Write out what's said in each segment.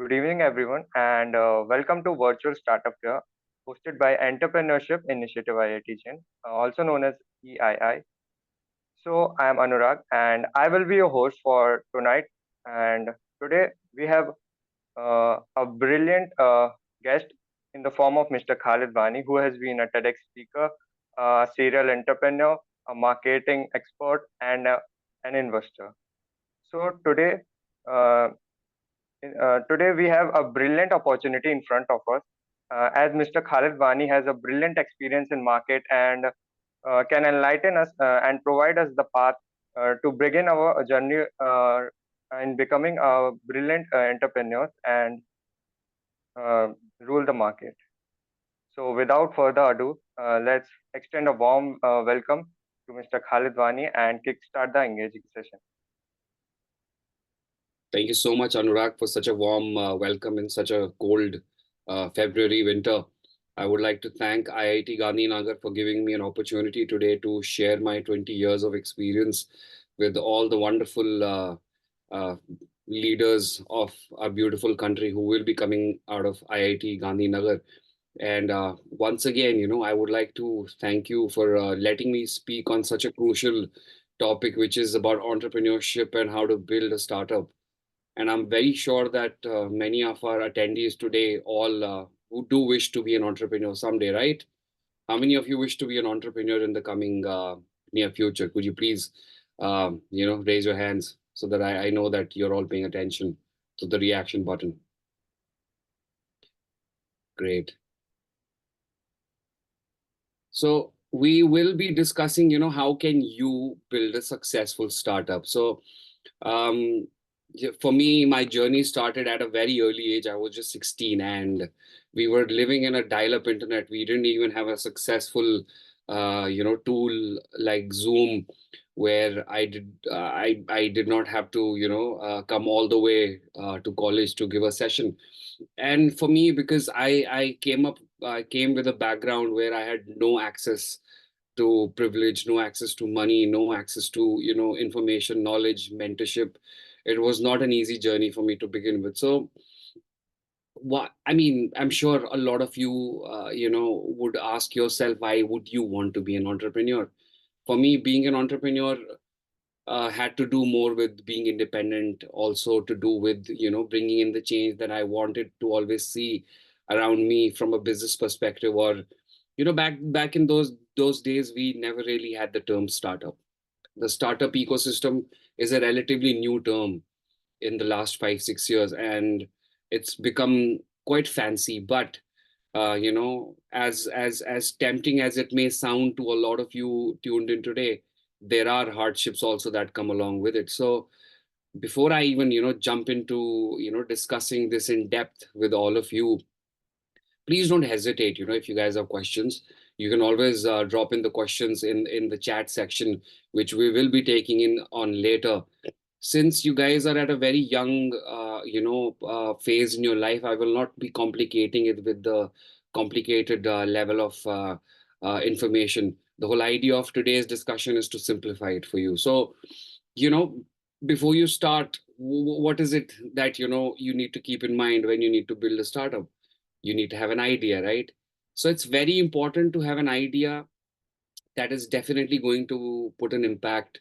Good evening, everyone, and welcome to Virtual Startup Here, hosted by Entrepreneurship Initiative IIT Jain, also known as EII. So, I am Anurag, and I will be your host for tonight. And today we have a brilliant guest in the form of Mr. Khalid Wani, who has been a TEDx speaker, a serial entrepreneur, a marketing expert, and an investor. So, uh, today we have a brilliant opportunity in front of us, as Mr. Khalid Wani has a brilliant experience in market and can enlighten us and provide us the path to begin our journey in becoming a brilliant entrepreneurs and uh, rule the market. So, without further ado, let's extend a warm welcome to Mr. Khalid Wani and kickstart the engaging session. Thank you so much, Anurag, for such a warm welcome in such a cold February winter. I would like to thank IIT Gandhinagar for giving me an opportunity today to share my 20 years of experience with all the wonderful uh, leaders of our beautiful country who will be coming out of IIT Gandhinagar. And once again, I would like to thank you for letting me speak on such a crucial topic, which is about entrepreneurship and how to build a startup. And I'm very sure that many of our attendees today all who do wish to be an entrepreneur someday, right? How many of you wish to be an entrepreneur in the coming near future? Could you please, raise your hands so that I know that you're all paying attention to the reaction button. Great. So we will be discussing, how can you build a successful startup? So um, for me, my journey started at a very early age. I was just 16 and we were living in a dial-up internet. We didn't even have a successful, tool like Zoom where I did not have to, come all the way to college to give a session. And for me, because I came with a background where I had no access to privilege, no access to money, no access to, information, knowledge, mentorship. It was not an easy journey for me to begin with. So what I mean, I'm sure a lot of you, would ask yourself, why would you want to be an entrepreneur? For me, being an entrepreneur had to do more with being independent, also to do with, bringing in the change that I wanted to always see around me from a business perspective. Or, back in those days, we never really had the term startup. The startup ecosystem is a relatively new term in the last 5 6 years, and it's become quite fancy. But as tempting as it may sound to a lot of you tuned in today, there are hardships also that come along with it. So before I even jump into discussing this in depth with all of you, please don't hesitate. If you guys have questions, you can always drop in the questions in the chat section, which we will be taking in on later. Since you guys are at a very young phase in your life, I will not be complicating it with the complicated level of information. The whole idea of today's discussion is to simplify it for you. So you know before you start, what is it that you need to keep in mind when you need to build a startup? You need to have an idea, right? So it's very important to have an idea that is definitely going to put an impact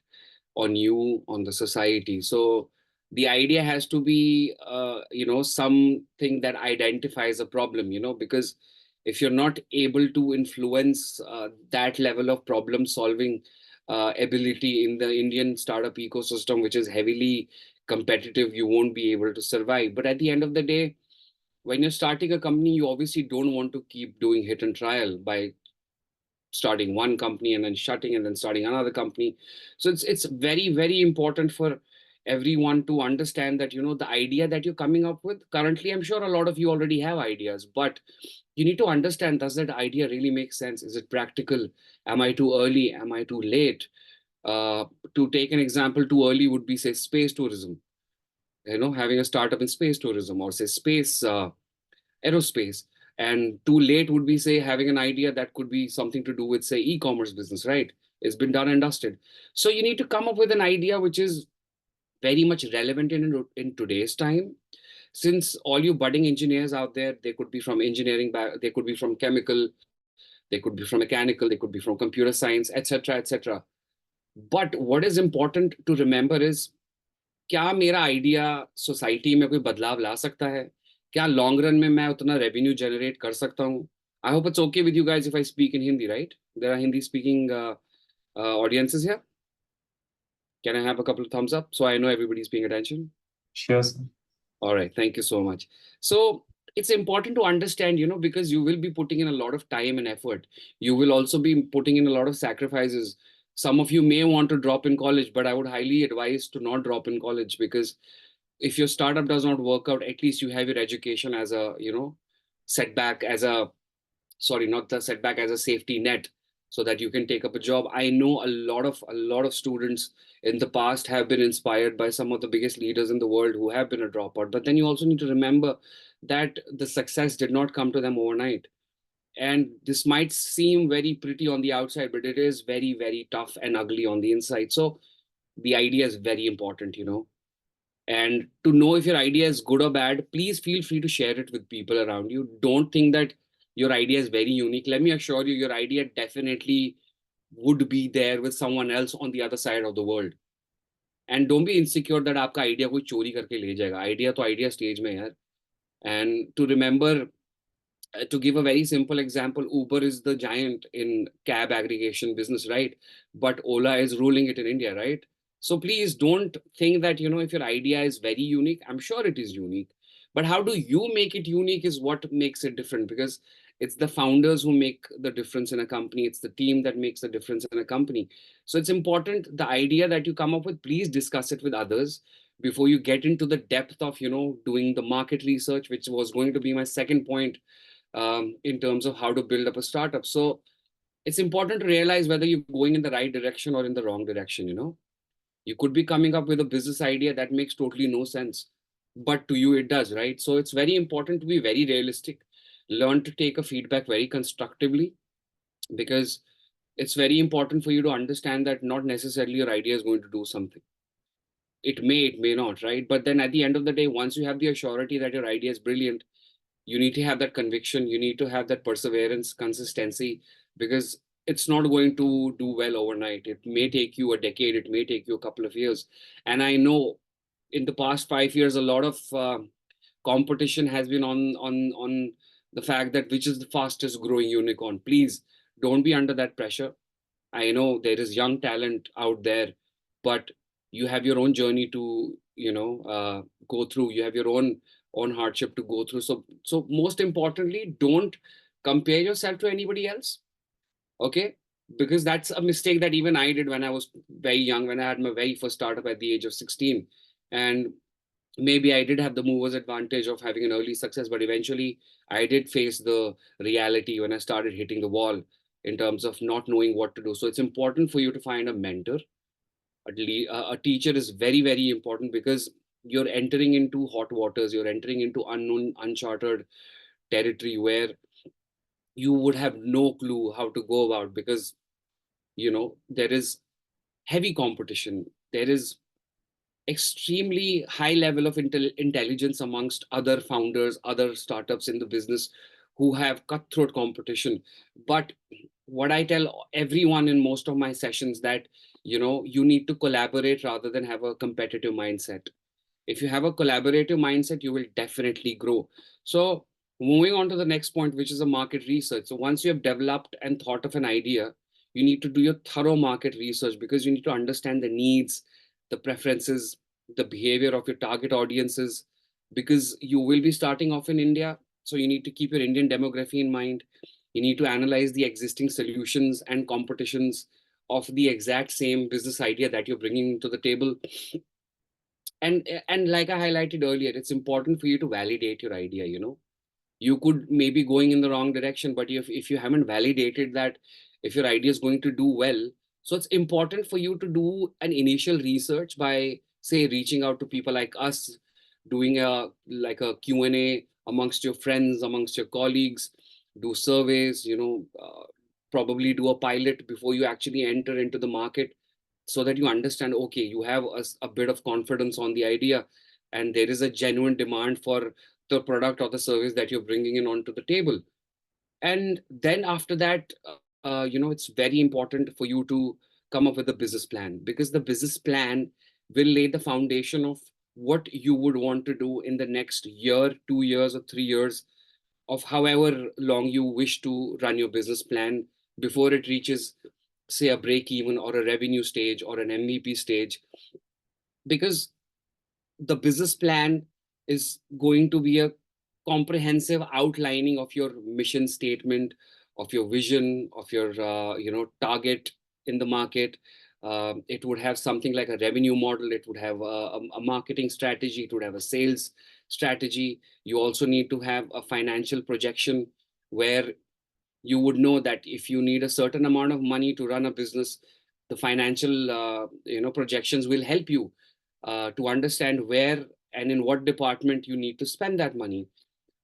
on you, on the society. So the idea has to be, something that identifies a problem, because if you're not able to influence that level of problem solving ability in the Indian startup ecosystem, which is heavily competitive, you won't be able to survive. But at the end of the day, when you're starting a company, you obviously don't want to keep doing hit and trial by starting one company and then shutting and then starting another company. So it's very, very important for everyone to understand that the idea that you're coming up with currently, I'm sure a lot of you already have ideas, but you need to understand, does that idea really make sense? Is it practical? Am I too early? Am I too late? To take an example, too early would be, say, space tourism, having a startup in space tourism, or say space aerospace. And too late would be, say, having an idea that could be something to do with, say, e-commerce business, right? It's been done and dusted. So you need to come up with an idea which is very much relevant in today's time, Since all you budding engineers out there, they could be from engineering, they could be from chemical, they could be from mechanical, they could be from computer science, etc., etc. But what is important to remember is, क्या मेरा idea society में कोई बदलाव ला सकता है? क्या long run में मैं उतना रेवेन्यू जनरेट कर सकता हूँ? I hope it's okay with you guys if I speak in Hindi, right? There are Hindi speaking audiences here. Can I have a couple of thumbs up so I know everybody's paying attention? Sure, sir. All right, thank you so much. So it's important to understand, because you will be putting in a lot of time and effort. You will also be putting in a lot of sacrifices. Some of you may want to drop in college, but I would highly advise to not drop in college, because if your startup does not work out, at least you have your education as a, setback, as a, sorry, not the setback, as a safety net, so that you can take up a job. I know a lot of students in the past have been inspired by some of the biggest leaders in the world who have been a dropout. But then you also need to remember that the success did not come to them overnight. And this might seem very pretty on the outside, but it is very, very tough and ugly on the inside. So the idea is very important, and to know if your idea is good or bad, please feel free to share it with people around you. Don't think that your idea is very unique. Let me assure you, your idea definitely would be there with someone else on the other side of the world. And don't be insecure that आपका idea कोई चोरी करके ले जाएगा. Idea तो idea stage में यार. And to remember, to give a very simple example, Uber is the giant in cab aggregation business, right? But Ola is ruling it in India, right? So please don't think that, if your idea is very unique, I'm sure it is unique. But how do you make it unique is what makes it different, because it's the founders who make the difference in a company. It's the team that makes the difference in a company. So it's important, the idea that you come up with, please discuss it with others before you get into the depth of, doing the market research, which was going to be my second point, in terms of how to build up a startup. So it's important to realize whether you're going in the right direction or in the wrong direction. You could be coming up with a business idea that makes totally no sense, but to you it does, right? So it's very important to be very realistic, learn to take a feedback very constructively, because it's very important for you to understand that not necessarily your idea is going to do something. It may not, right? But then at the end of the day, once you have the assurity that your idea is brilliant, you need to have that conviction, you need to have that perseverance, consistency, because it's not going to do well overnight. It may take you a decade, it may take you a couple of years. And I know in the past 5 years, a lot of competition has been on the fact that which is the fastest growing unicorn. Please don't be under that pressure. I know there is young talent out there, but you have your own journey to, go through. You have your own hardship to go through. So most importantly, don't compare yourself to anybody else. Okay, because that's a mistake that even I did when I was very young, when I had my very first startup at the age of 16. And maybe I did have the mover's advantage of having an early success, but eventually I did face the reality when I started hitting the wall in terms of not knowing what to do. So it's important for you to find a mentor. A teacher is very, very important, because you're entering into hot waters, you're entering into unknown, uncharted territory where you would have no clue how to go about, because there is heavy competition, there is extremely high level of intelligence amongst other founders, other startups in the business who have cutthroat competition. But what I tell everyone in most of my sessions, that you need to collaborate rather than have a competitive mindset. If you have a collaborative mindset, you will definitely grow. So moving on to the next point, which is a market research. So once you have developed and thought of an idea, you need to do your thorough market research, because you need to understand the needs, the preferences, the behavior of your target audiences, because you will be starting off in India. So you need to keep your Indian demography in mind. You need to analyze the existing solutions and competitions of the exact same business idea that you're bringing to the table. And like I highlighted earlier, it's important for you to validate your idea. You could maybe going in the wrong direction, but if you haven't validated that if your idea is going to do well, so it's important for you to do an initial research by, say, reaching out to people like us, doing a Q&A amongst your friends, amongst your colleagues, do surveys, probably do a pilot before you actually enter into the market, so that you understand, okay, you have a bit of confidence on the idea. and there is a genuine demand for the product or the service that you're bringing in onto the table. And then after that, it's very important for you to come up with a business plan, because the business plan will lay the foundation of what you would want to do in the next year, 2 years, or 3 years, of however long you wish to run your business plan before it reaches, say, a break even or a revenue stage or an MVP stage. Because the business plan is going to be a comprehensive outlining of your mission statement, of your vision, of your target in the market. It would have something like a revenue model. It would have a marketing strategy. It would have a sales strategy. You also need to have a financial projection where you would know that if you need a certain amount of money to run a business, the financial projections will help you to understand where and in what department you need to spend that money.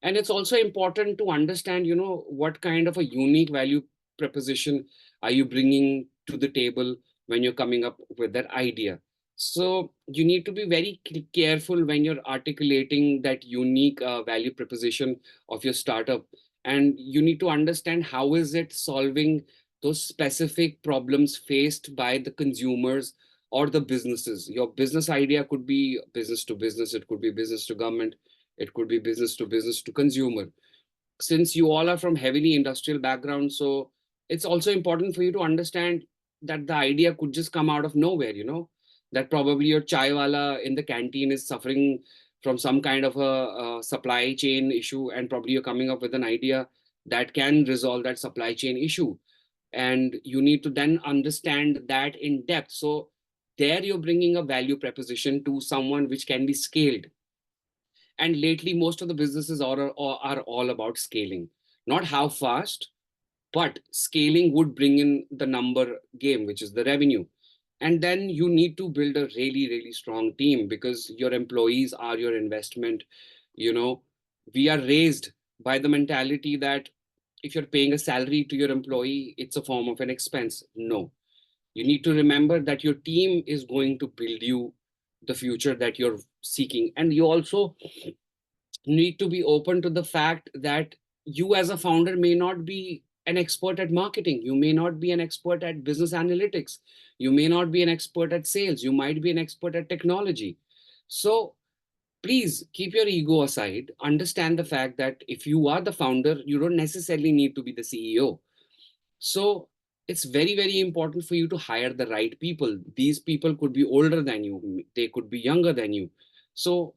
And it's also important to understand, what kind of a unique value proposition are you bringing to the table when you're coming up with that idea. So you need to be very careful when you're articulating that unique value proposition of your startup. And you need to understand how is it solving those specific problems faced by the consumers or the businesses. Your business idea could be business to business, it could be business to government, it could be business to consumer. Since you all are from heavily industrial background, so it's also important for you to understand that the idea could just come out of nowhere, that probably your chai wala in the canteen is suffering from some kind of a supply chain issue, and probably you're coming up with an idea that can resolve that supply chain issue. And you need to then understand that in depth. So there you're bringing a value proposition to someone which can be scaled. And lately, most of the businesses are all about scaling, not how fast, but scaling would bring in the number game, which is the revenue. And then you need to build a really, really strong team, because your employees are your investment. You know, we are raised by the mentality that if you're paying a salary to your employee, it's a form of an expense. No, you need to remember that your team is going to build you the future that you're seeking. And you also need to be open to the fact that you as a founder may not be an expert at marketing, you may not be an expert at business analytics, you may not be an expert at sales, you might be an expert at technology. So please keep your ego aside, understand the fact that if you are the founder, you don't necessarily need to be the CEO. So it's very, very important for you to hire the right people. These people could be older than you, they could be younger than you. So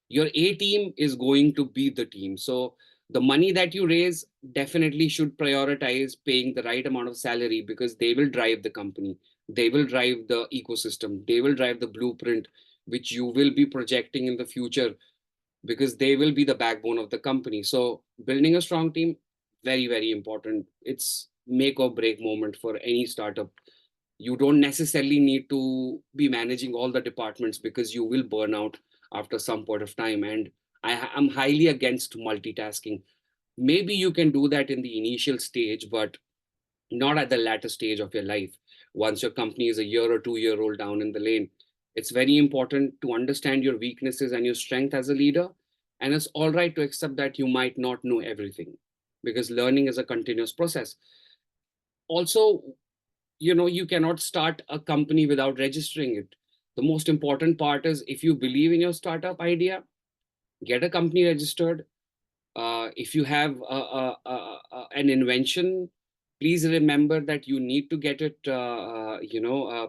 your A team is going to be the team. So the money that you raise definitely should prioritize paying the right amount of salary, because they will drive the company. They will drive the ecosystem. They will drive the blueprint, which you will be projecting in the future, because they will be the backbone of the company. So building a strong team, very, very important. It's make or break moment for any startup. You don't necessarily need to be managing all the departments, because you will burn out after some point of time. And am highly against multitasking. Maybe you can do that in the initial stage, but not at the latter stage of your life. Once your company is a year or 2 year old down in the lane, it's very important to understand your weaknesses and your strength as a leader. And it's all right to accept that you might not know everything, because learning is a continuous process. Also, you cannot start a company without registering it. The most important part is, if you believe in your startup idea, get a company registered. If you have an invention, please remember that you need to get it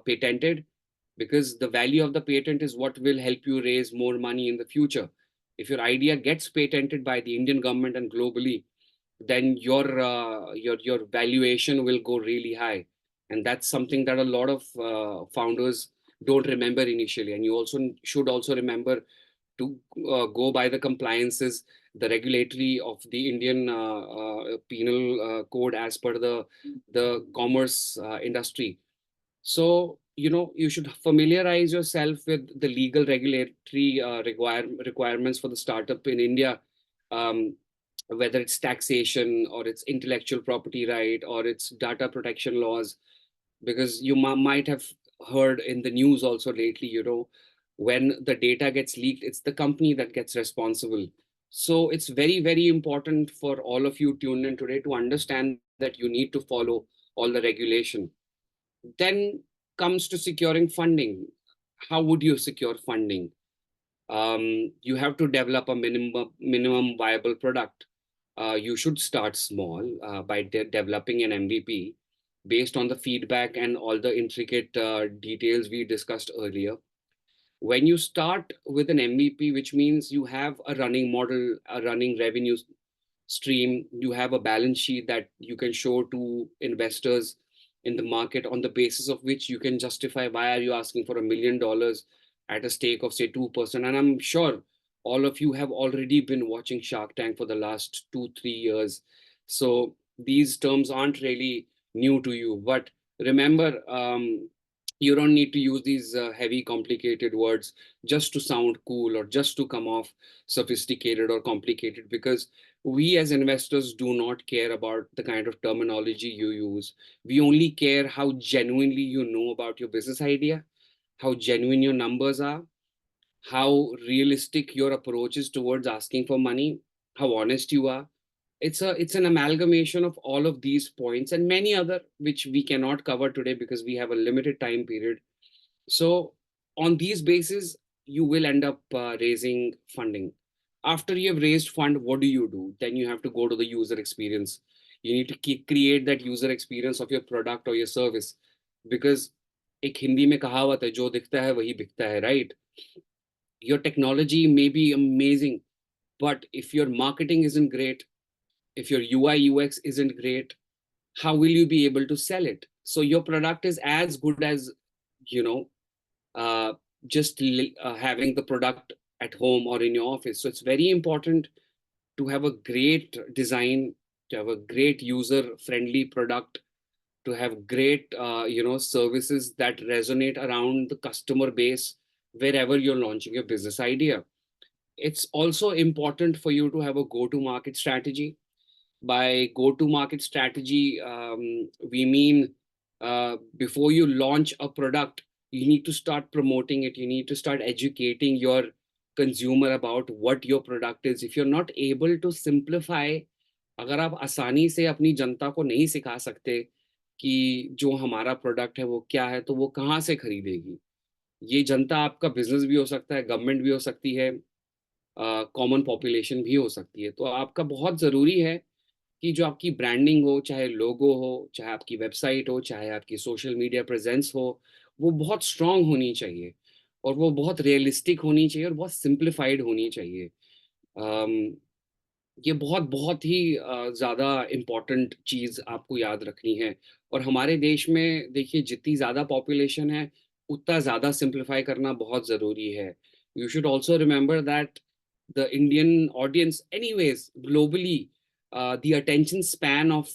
patented, because the value of the patent is what will help you raise more money in the future. If your idea gets patented by the Indian government and globally, then your valuation will go really high. And that's something that a lot of founders don't remember initially. And you also should also remember to go by the compliances, the regulatory of the Indian penal code, as per the commerce industry. So, you should familiarize yourself with the legal regulatory requirements for the startup in India, um, whether it's taxation or it's intellectual property right or it's data protection laws. Because you might have heard in the news also lately, When the data gets leaked, it's the company that gets responsible. So it's very, very important for all of you tuned in today to understand that you need to follow all the regulation. Then comes to securing funding. How would you secure funding? You have to develop a minimum viable product. You should start small by developing an MVP based on the feedback and all the intricate details we discussed earlier. When you start with an MVP, which means you have a running model, a running revenue stream, you have a balance sheet that you can show to investors in the market, on the basis of which you can justify why are you asking for $1 million at a stake of say 2%. And I'm sure all of you have already been watching Shark Tank for the last 2 3 years, so these terms aren't really new to you. But remember, you don't need to use these heavy complicated words just to sound cool or just to come off sophisticated or complicated, because we as investors do not care about the kind of terminology you use. We only care how genuinely you know about your business idea, how genuine your numbers are, how realistic your approach is towards asking for money, how honest you are. It's an amalgamation of all of these points and many other which we cannot cover today because we have a limited time period. So on these bases, you will end up raising funding. After you have raised fund, what do you do? Then you have to go to the user experience. You need to create that user experience of your product or your service, because एक हिंदी में कहावत है, जो दिखता है वही बिकता है, right? Your technology may be amazing, but if your marketing isn't great, if your UI UX isn't great, how will you be able to sell it? So your product is as good as, you know, uh, just having the product at home or in your office. So it's very important to have a great design, to have a great user friendly product, to have great services that resonate around the customer base wherever you're launching your business idea. It's also important for you to have a go to market strategy. By go to market strategy, we mean before you launch a product, you need to start promoting it. You need to start educating your consumer about what your product is. If you're not able to simplify, अगर आप आसानी से अपनी जनता को नहीं सिखा सकते कि जो हमारा प्रोडक्ट है वो क्या है, तो वो कहाँ से खरीदेगी? ये जनता आपका बिजनेस भी हो सकता है, गवर्नमेंट भी हो सकती है, कॉमन पॉपुलेशन भी हो सकती है। तो आपका बहुत ज़रूरी है कि जो आपकी ब्रांडिंग हो, चाहे लोगो हो, चाहे आपकी वेबसाइट हो, चाहे आपकी सोशल मीडिया प्रेजेंस हो, वो बहुत स्ट्रांग होनी चाहिए और वो बहुत रियलिस्टिक होनी चाहिए और बहुत सिंप्लीफाइड होनी चाहिए। ये बहुत बहुत ही ज़्यादा इम्पोर्टेंट चीज़ आपको याद रखनी है। और हमारे देश में देखिए, जितनी ज़्यादा पॉपुलेशन है उतना ज़्यादा सिंप्लीफाई करना बहुत ज़रूरी है। You should also remember that the Indian audience anyways globally, the attention span of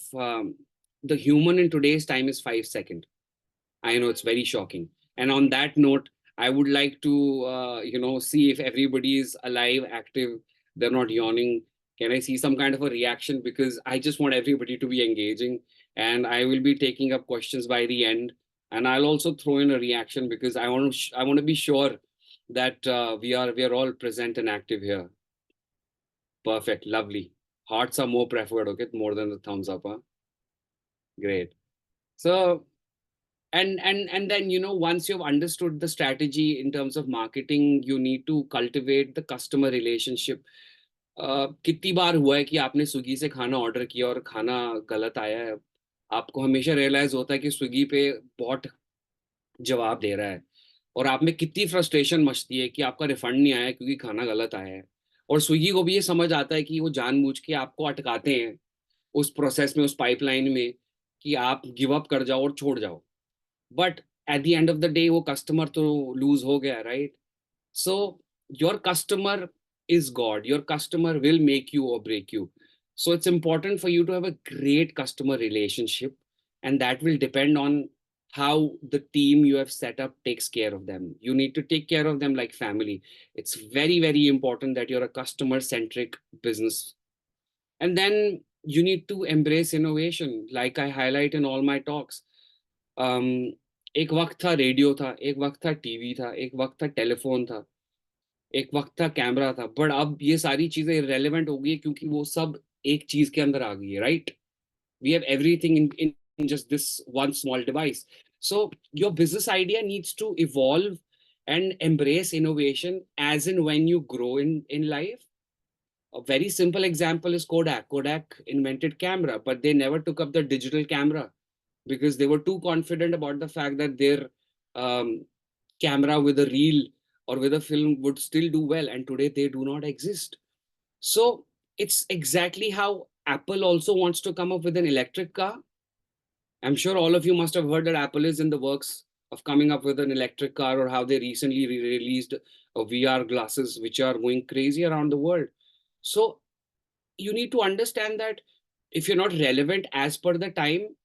the human in today's time is 5 seconds. I know it's very shocking. And on that note, I would like to, see if everybody is alive, active, they're not yawning. Can I see some kind of a reaction? Because I just want everybody to be engaging. And I will be taking up questions by the end. And I'll also throw in a reaction because I want to be sure that we are all present and active here. Perfect, lovely. Hearts are more preferred, okay, more than the thumbs up, huh? Great. So and then once you've understood the strategy in terms of marketing, you need to cultivate the customer relationship. कितनी बार हुआ है कि आपने Swiggy से खाना order किया और खाना गलत आया है? आपको हमेशा रियलाइज होता है कि स्विगी पे बॉट जवाब दे रहा है, और आप में कितनी फ्रस्ट्रेशन मचती है कि आपका रिफंड नहीं आया क्योंकि खाना गलत आया है। और स्विगी को भी ये समझ आता है कि वो जानबूझ के आपको अटकाते हैं उस प्रोसेस में, उस पाइपलाइन में, कि आप गिव अप कर जाओ और छोड़ जाओ। But at the end of the day वो कस्टमर तो लूज हो गया, right? So your customer is God. Your customer will make you or break you. So it's important for you to have a great customer relationship, and that will depend on how the team you have set up takes care of them. You need to take care of them like family. It's very, very important that you're a customer centric business. And then you need to embrace innovation, like I highlight in all my talks. एक वक्त था radio था, एक वक्त था TV था, एक वक्त था टेलीफोन था, एक वक्त था कैमरा था, बट अब ये सारी चीजें इररेलेवेंट हो गई है क्योंकि वो सब एक चीज के अंदर आ गई है, right? We have everything in just this one small device. So your business idea needs to evolve and embrace innovation as in when you grow in life. A very simple example is Kodak. Kodak invented camera, but they never took up the digital camera because they were too confident about the fact that their um, camera with a reel or with a film would still do well, and today they do not exist. So it's exactly how Apple also wants to come up with an electric car. I'm sure all of you must have heard that Apple is in the works of coming up with an electric car, or how they recently released a VR glasses, which are going crazy around the world. So you need to understand that if you're not relevant as per the time,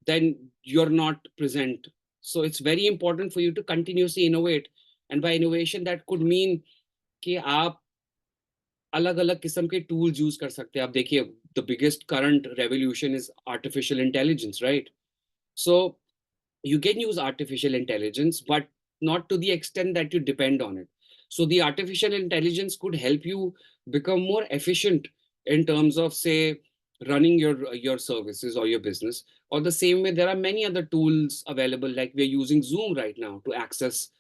then you're not present. So it's very important for you to continuously innovate. And by innovation, that could mean कि आप अलग अलग किस्म के tools use कर सकते हैं. आप देखिए, the biggest current revolution is artificial intelligence, right? So you can use artificial intelligence, but not to the extent that you depend on it. So the artificial intelligence could help you become more efficient in terms of, say, running your services or your business. Or the same way, there are many other tools available, like we're using Zoom right now to access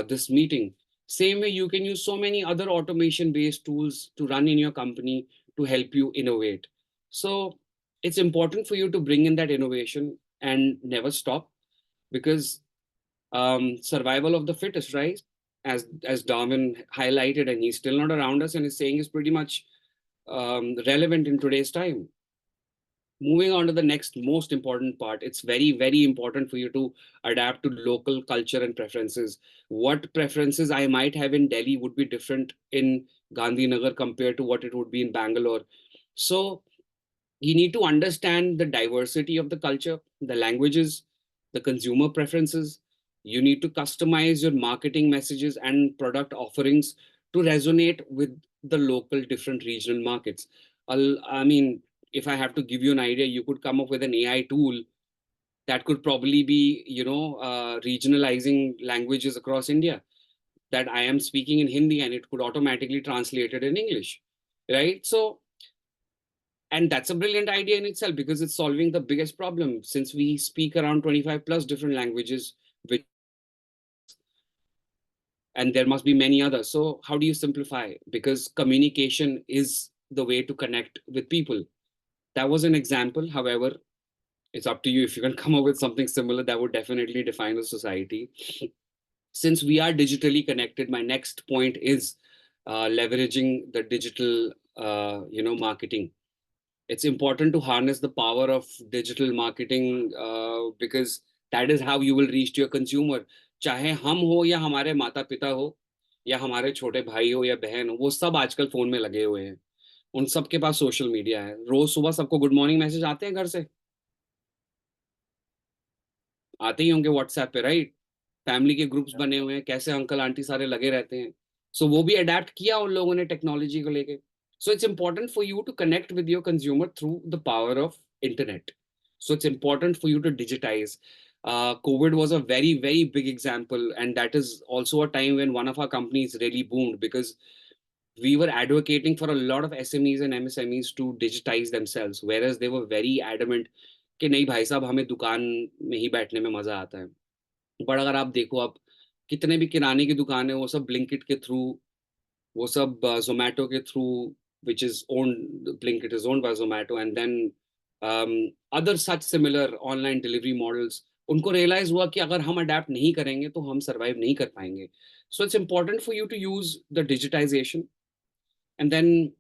this meeting. Same way, you can use so many other automation based tools to run in your company to help you innovate. So it's important for you to bring in that innovation and never stop, because survival of the fittest, right? As Darwin highlighted, and he's still not around us, and his saying is pretty much relevant in today's time. Moving on to the next most important part, it's very, very important for you to adapt to local culture and preferences. What preferences I might have in Delhi would be different in Gandhinagar compared to what it would be in Bangalore. So you need to understand the diversity of the culture, the languages, the consumer preferences. You need to customize your marketing messages and product offerings to resonate with the local different regional markets. I mean, if I have to give you an idea, you could come up with an AI tool that could probably be, regionalizing languages across India. That I am speaking in Hindi and it could automatically translate it in English, right? So, and that's a brilliant idea in itself because it's solving the biggest problem, since we speak around 25 plus different languages, which, and there must be many others. So how do you simplify? Because communication is the way to connect with people. That was an example. However, it's up to you. If you can come up with something similar, that would definitely define a society. Since we are digitally connected, my next point is leveraging the digital marketing. It's important to harness the power of digital marketing, because that is how you will reach to your consumer. चाहे हम हो या हमारे माता पिता हो या हमारे छोटे भाई हो या बहन हो, वो सब आजकल फोन में लगे हुए हैं. उन सब के पास सोशल मीडिया है. रोज सुबह सबको गुड मॉर्निंग मैसेज आते हैं घर से, आते ही होंगे व्हाट्सएप पे, राइट? फैमिली के ग्रुप्स Yeah. बने हुए हैं, कैसे अंकल आंटी सारे लगे रहते हैं. सो वो भी अडेप्ट किया उन लोगों ने टेक्नोलॉजी को लेके. So it's important for you to connect with your consumer through the power of internet. So it's important for you to digitize. COVID was a very, very big example, and that is also a time when one of our companies really boomed because we were advocating for a lot of SMEs and MSMEs to digitize themselves, whereas they were very adamant कि नहीं भाई साहब, हमें दुकान में ही बैठने में मजा आता है. बट अगर आप देखो, आप कितने भी किराने की दुकान है, वो सब ब्लिंकिट के थ्रू, वो सब जोमेटो के through, which is own, Blinkit is owned by Zomato, and then other such similar online delivery models. उनको रियलाइज हुआ कि अगर हम अडेप्ट नहीं करेंगे तो हम सर्वाइव नहीं कर पाएंगे. So it's important for you to use the digitisation. And then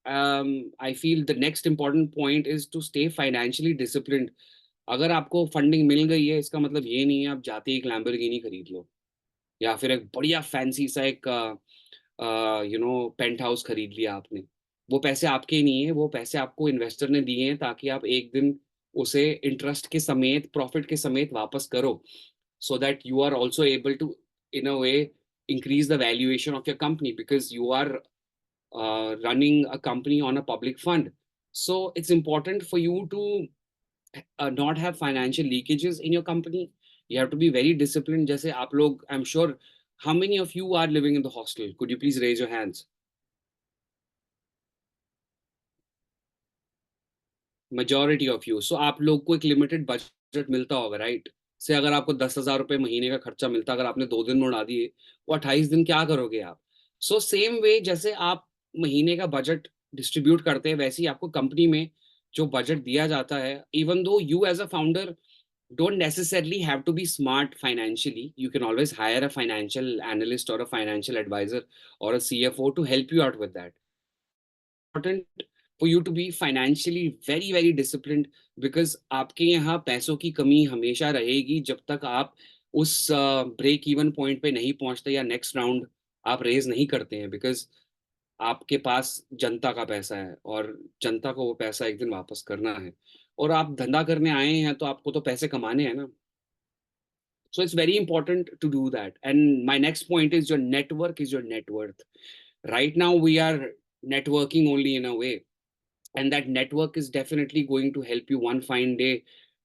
I feel the next important point is to stay financially disciplined. अगर आपको फंडिंग मिल गई है, इसका मतलब ये नहीं है आप जाते ही एक लैम्बोर्गिनी खरीद लो, या फिर एक बढ़िया फैंसी सा एक पेंट हाउस खरीद लिया आपने. वो पैसे आपके नहीं है, वो पैसे आपको इन्वेस्टर ने दिए हैं ताकि आप एक दिन उसे इंटरेस्ट के समेत, प्रॉफिट के समेत वापस करो, so that you are also able to, in a way, increase the valuation of your company, because you are running a company on a public fund. So it's important for you to not have financial leakages in your company. You have to be very disciplined. जैसे आप लोग, I'm sure, how many of you are living in the hostel? Could you please raise your hands? Majority of you. So आप लोग को एक limited budget मिलता होगा, right? से अगर आपको 10,000 रुपए महीने का खर्चा मिलता, अगर आपने 2 दिन में उड़ा दिए, वो 28 दिन क्या करोगे आप? सो सेम वे, जैसे आप महीने का बजट डिस्ट्रीब्यूट करते हैं, वैसे ही आपको कंपनी में जो बजट दिया जाता है, even though you as a founder don't necessarily have to be smart financially. You can always hire a financial analyst or a financial advisor or a CFO to help you out with that. Important for you to be financially very very disciplined, because आपके यहाँ पैसों की कमी हमेशा रहेगी जब तक आप उस ब्रेक इवन पॉइंट पे नहीं पहुंचते या नेक्स्ट राउंड आप रेज नहीं करते हैं, बिकॉज आपके पास जनता का पैसा है और जनता को वो पैसा एक दिन वापस करना है, और आप धंधा करने आए हैं तो आपको तो पैसे कमाने हैं ना. So it's very important to do that. And my next point is your network is your net worth. Right now we are networking only in a way, and that network is definitely going to help you one fine day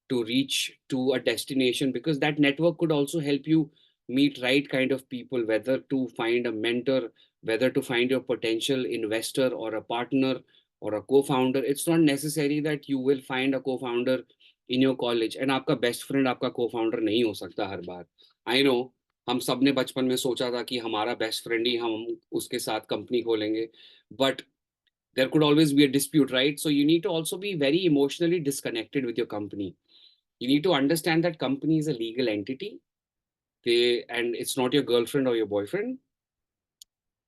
to reach to a destination, because that network could also help you meet right kind of people, whether to find a mentor, whether to find your potential investor or a partner or a co-founder. It's not necessary that you will find a co-founder in your college, and आपका best friend आपका co-founder नहीं हो सकता हर बार. I know, हम सब ने बचपन में सोचा था कि हमारा बेस्ट फ्रेंड ही हम उसके साथ कंपनी खोलेंगे, but there could always be a dispute, right? So you need to also be very emotionally disconnected with your company. You need to understand that company is a legal entity. And it's not your girlfriend or your boyfriend.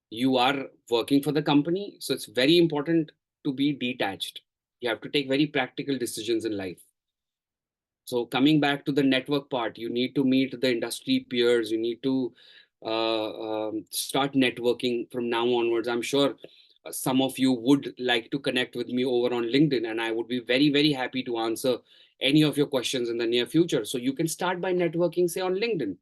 You are working for the company. So it's very important to be detached. You have to take very practical decisions in life. So coming back to the network part, you need to meet the industry peers. You need to start networking from now onwards. I'm sure some of you would like to connect with me over on LinkedIn, and I would be very, very happy to answer any of your questions in the near future. So you can start by networking, say on LinkedIn,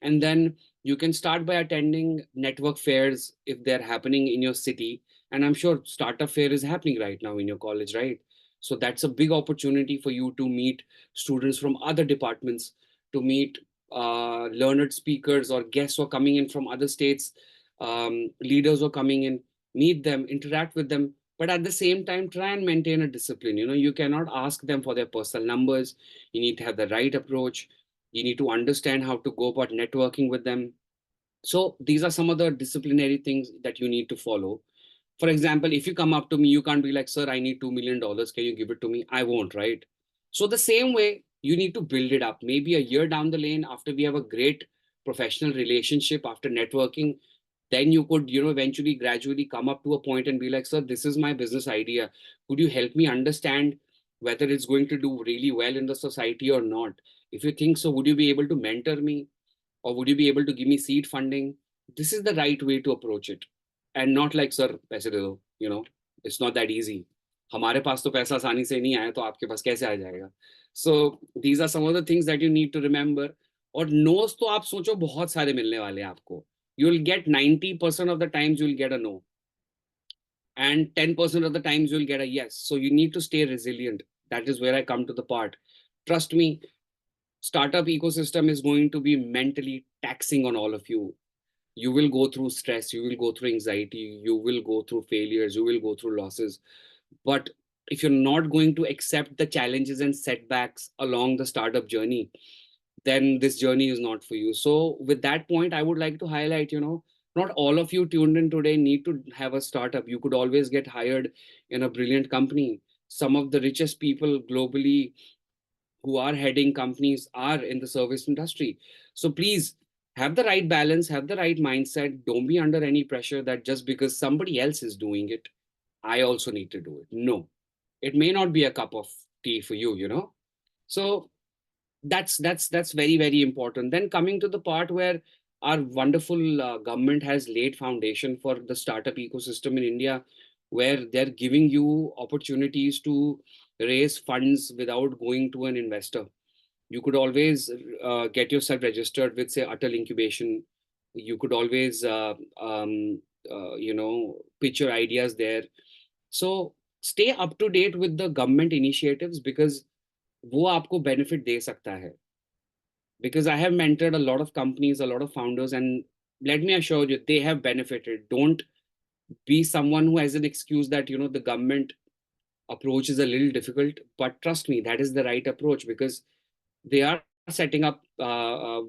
and then you can start by attending network fairs if they're happening in your city. And I'm sure startup fair is happening right now in your college, right? So that's a big opportunity for you to meet students from other departments, to meet learned speakers or guests who are coming in from other states, leaders who are coming in, meet them, interact with them, but at the same time try and maintain a discipline. You cannot ask them for their personal numbers. You need to have the right approach. You need to understand how to go about networking with them. So these are some of the disciplinary things that you need to follow. For example, if you come up to me, you can't be like, sir, I need $2 million, can you give it to me? I won't, right? So the same way, you need to build it up. Maybe a year down the lane, after we have a great professional relationship, after networking, then you could, eventually gradually come up to a point and be like, sir, this is my business idea. Could you help me understand whether it's going to do really well in the society or not? If you think so, would you be able to mentor me, or would you be able to give me seed funding? This is the right way to approach it, and not like, sir, पैसे दे दो. It's not that easy. हमारे पास तो पैसा आसानी से नहीं आया, तो आपके पास कैसे आ जाएगा? So these are some of the things that you need to remember. और no's तो आप सोचो बहुत सारे मिलने वाले हैं आपको. You'll get 90% of the times you'll get a no, and 10% of the times you'll get a yes. So you need to stay resilient. That is where I come to the part. Trust me, startup ecosystem is going to be mentally taxing on all of you. You will go through stress, you will go through anxiety, you will go through failures, you will go through losses. But if you're not going to accept the challenges and setbacks along the startup journey, then this journey is not for you. So with that point, I would like to highlight, not all of you tuned in today need to have a startup. You could always get hired in a brilliant company. Some of the richest people globally who are heading companies are in the service industry. So please have the right balance, have the right mindset. Don't be under any pressure that just because somebody else is doing it, I also need to do it. No, it may not be a cup of tea for you. So that's very very important. Then coming to the part where our wonderful government has laid foundation for the startup ecosystem in India, where they're giving you opportunities to raise funds without going to an investor. You could always get yourself registered with, say, Atal Incubation. You could always pitch your ideas there. So stay up to date with the government initiatives, because वो आपको benefit दे सकता है. because I have mentored a lot of companies, a lot of founders, and let me assure you, they have benefited. Don't be someone who has an excuse that, the government approach is a little difficult, but trust me, that is the right approach, because they are setting up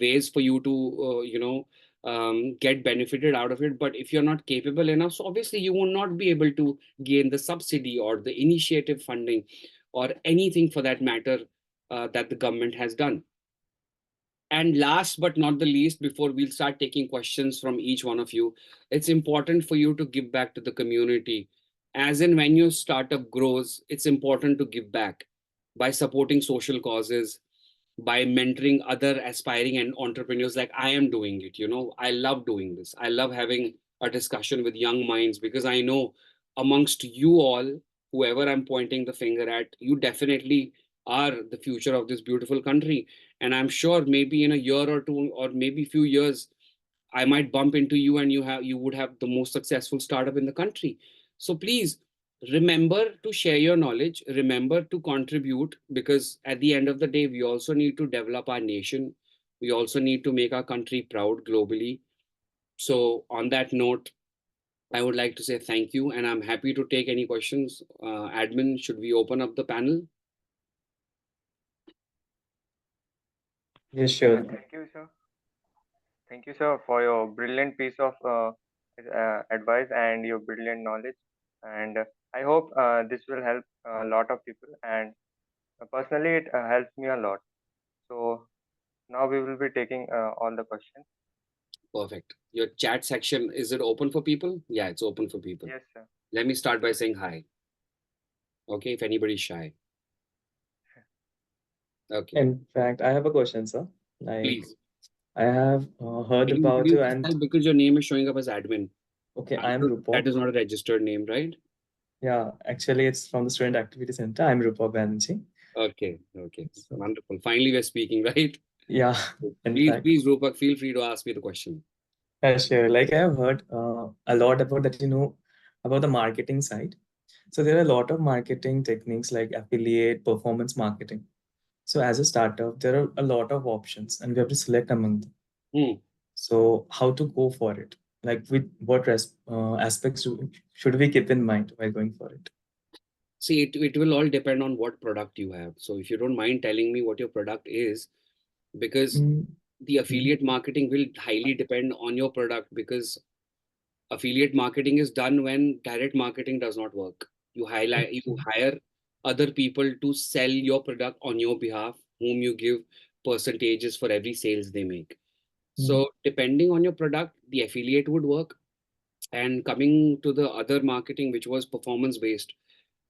ways for you to get benefited out of it. But if you're not capable enough, so obviously you will not be able to gain the subsidy or the initiative funding or anything for that matter that the government has done. And last but not the least, before we'll start taking questions from each one of you, it's important for you to give back to the community. As in, when your startup grows, it's important to give back by supporting social causes, by mentoring other aspiring and entrepreneurs like I am doing it. I love doing this. I love having a discussion with young minds, because I know amongst you all, whoever I'm pointing the finger at, you definitely are the future of this beautiful country. And I'm sure maybe in a year or two, or maybe few years, I might bump into you, and you would have the most successful startup in the country. So please remember to share your knowledge, remember to contribute, because at the end of the day, we also need to develop our nation. We also need to make our country proud globally. So on that note, I would like to say thank you, and I'm happy to take any questions. Admin, should we open up the panel? Yes, sure. Thank you, sir. Thank you, sir, for your brilliant piece of advice and your brilliant knowledge. And I hope this will help a lot of people. And personally, it helps me a lot. So now we will be taking all the questions. Perfect. Your chat section, is it open for people? Yeah, it's open for people. Yes, sir. Let me start by saying hi. Okay, if anybody's shy. Okay, In fact, I have a question, sir. Like, please. I have heard Can you about you, introduce and yourself, because your name is showing up as admin? okay, I'm I am sure that Rupok. is not a registered name, right? Yeah, actually, it's from the Student Activity Center. I'm Rupok Banerjee. Okay, okay. So, Wonderful. Finally, we're speaking, right? yeah, in Please, fact, please, Rupak, feel free to ask me the question. sure. Like, I have heard a lot about that, about the marketing side. So, there are a lot of marketing techniques like affiliate, performance marketing. So, as a startup, there are a lot of options, and we have to select among them. Hmm. So, how to go for it? Like, with what aspects should we keep in mind while going for it? See, it will all depend on what product you have. So if you don't mind telling me what your product is, because Mm, the mhm, affiliate marketing will highly depend on your product, because affiliate marketing is done when direct marketing does not work. You okay. hire other people to sell your product on your behalf, whom you give percentages for every sales they make. Mm. So depending on your product, the affiliate would work. And coming to the other marketing, which was performance based,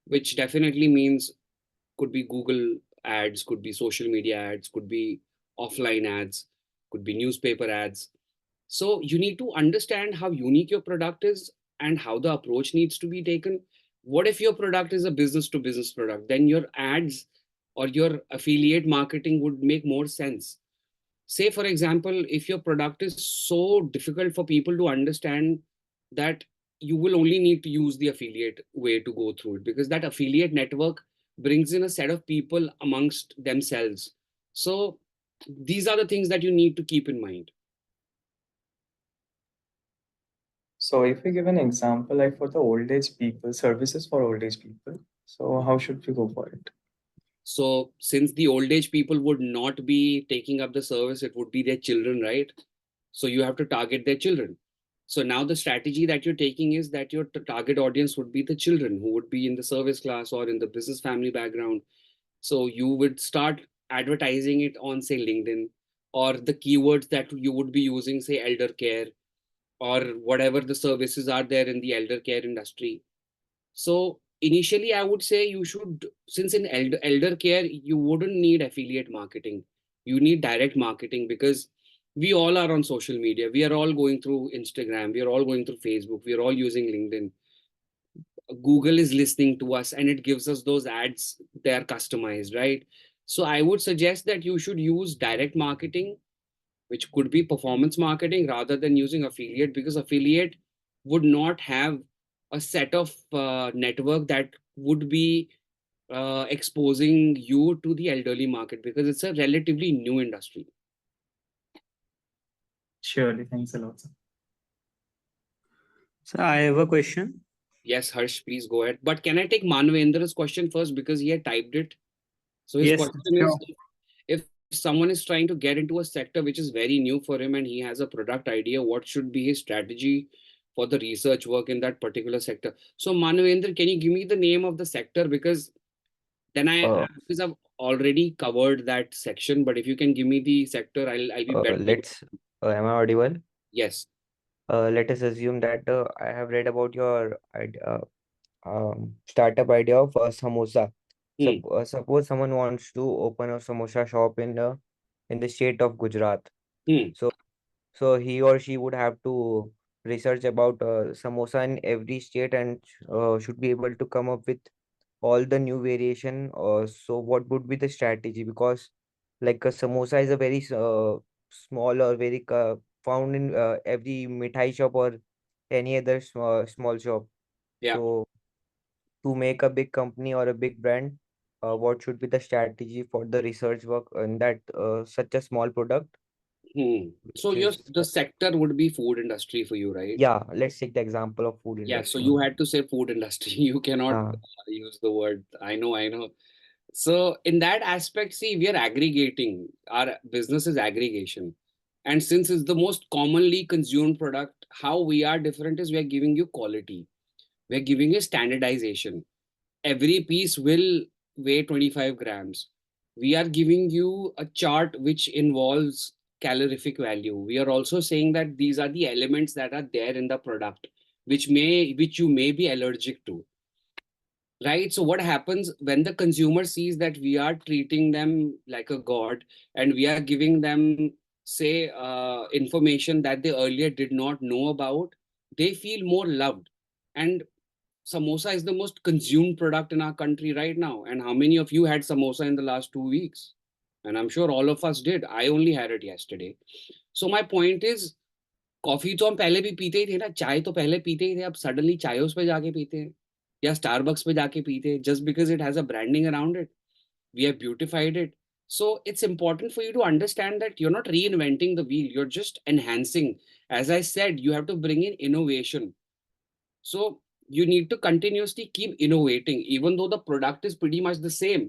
which definitely means could be Google ads, could be social media ads, could be offline ads, could be newspaper ads. So you need to understand how unique your product is and how the approach needs to be taken. What if your product is a business to business product? Then your ads or your affiliate marketing would make more sense. Say, for example, if your product is so difficult for people to understand, that you will only need to use the affiliate way to go through it, because that affiliate network brings in a set of people amongst themselves. So these are the things that you need to keep in mind. So, if we give an example, like for the old age people, services for old age people, so how should we go for it? So since the old age people would not be taking up the service, it would be their children, right? So you have to target their children. So now the strategy that you're taking is that your target audience would be the children who would be in the service class or in the business family background. So you would start advertising it on, say, LinkedIn, or the keywords that you would be using, say, elder care, or whatever the services are there in the elder care industry. So initially, I would say you should, since in elder care, you wouldn't need affiliate marketing. You need direct marketing, because we all are on social media. We are all going through Instagram. We are all going through Facebook. We are all using LinkedIn. Google is listening to us, and it gives us those ads. They are customized, right? So I would suggest that you should use direct marketing, which could be performance marketing, rather than using affiliate, because affiliate would not have a set of network that would be exposing you to the elderly market, because it's a relatively new industry. Surely. Thanks a lot, sir. So I have a question. Yes, Harsh, please go ahead. But can I take Manvendra's question first because he had typed it? So his Yes, question is, sure. if someone is trying to get into a sector which is very new for him and he has a product idea, what should be his strategy for the research work in that particular sector? So Manvendra, can you give me the name of the sector? Because then because I've already covered that section, but if you can give me the sector, I'll be better. Let's, am I audible? Yes. Let us assume that I have read about your startup idea of samosa. Hmm. Suppose someone wants to open a samosa shop in the state of Gujarat. Hmm. So so he or she would have to research about samosa in every state and should be able to come up with all the new variation. So what would be the strategy? Because like a samosa is a very small or very found in every mithai shop or any other small shop. Yeah. So to make a big company or a big brand, what should be the strategy for the research work in that such a small product, Hmm. So which is the sector would be food industry for you, right? yeah, let's take the example of food Yeah. So industry you only. had to say food industry. You cannot Uh, use the word. I know. I know. So in that aspect, see, we are aggregating. Our business is aggregation. And since it's the most commonly consumed product, how we are different is we are giving you quality. We're giving you standardization. Every piece will weigh 25 grams. We are giving you a chart which involves calorific value. We are also saying that these are the elements that are there in the product, which you may be allergic to. Right. So what happens when the consumer sees that we are treating them like a god and we are giving them, say, information that they earlier did not know about, they feel more loved. And samosa is the most consumed product in our country right now. And how many of you had samosa in the last 2 weeks? And I'm sure all of us did. I only had it yesterday. So my point is, coffee तो हम पहले भी पीते ही थे ना, चाय तो पहले पीते ही थे, अब सडनली चायोस पे जाके पीते हैं या स्टारबक्स पे जाके पीते हैं just because it has a branding around it. We have beautified it. So it's important for you to understand that you're not reinventing the wheel, you're just enhancing. As I said, you have to bring in innovation. So you need to continuously keep innovating even though the product is pretty much the same.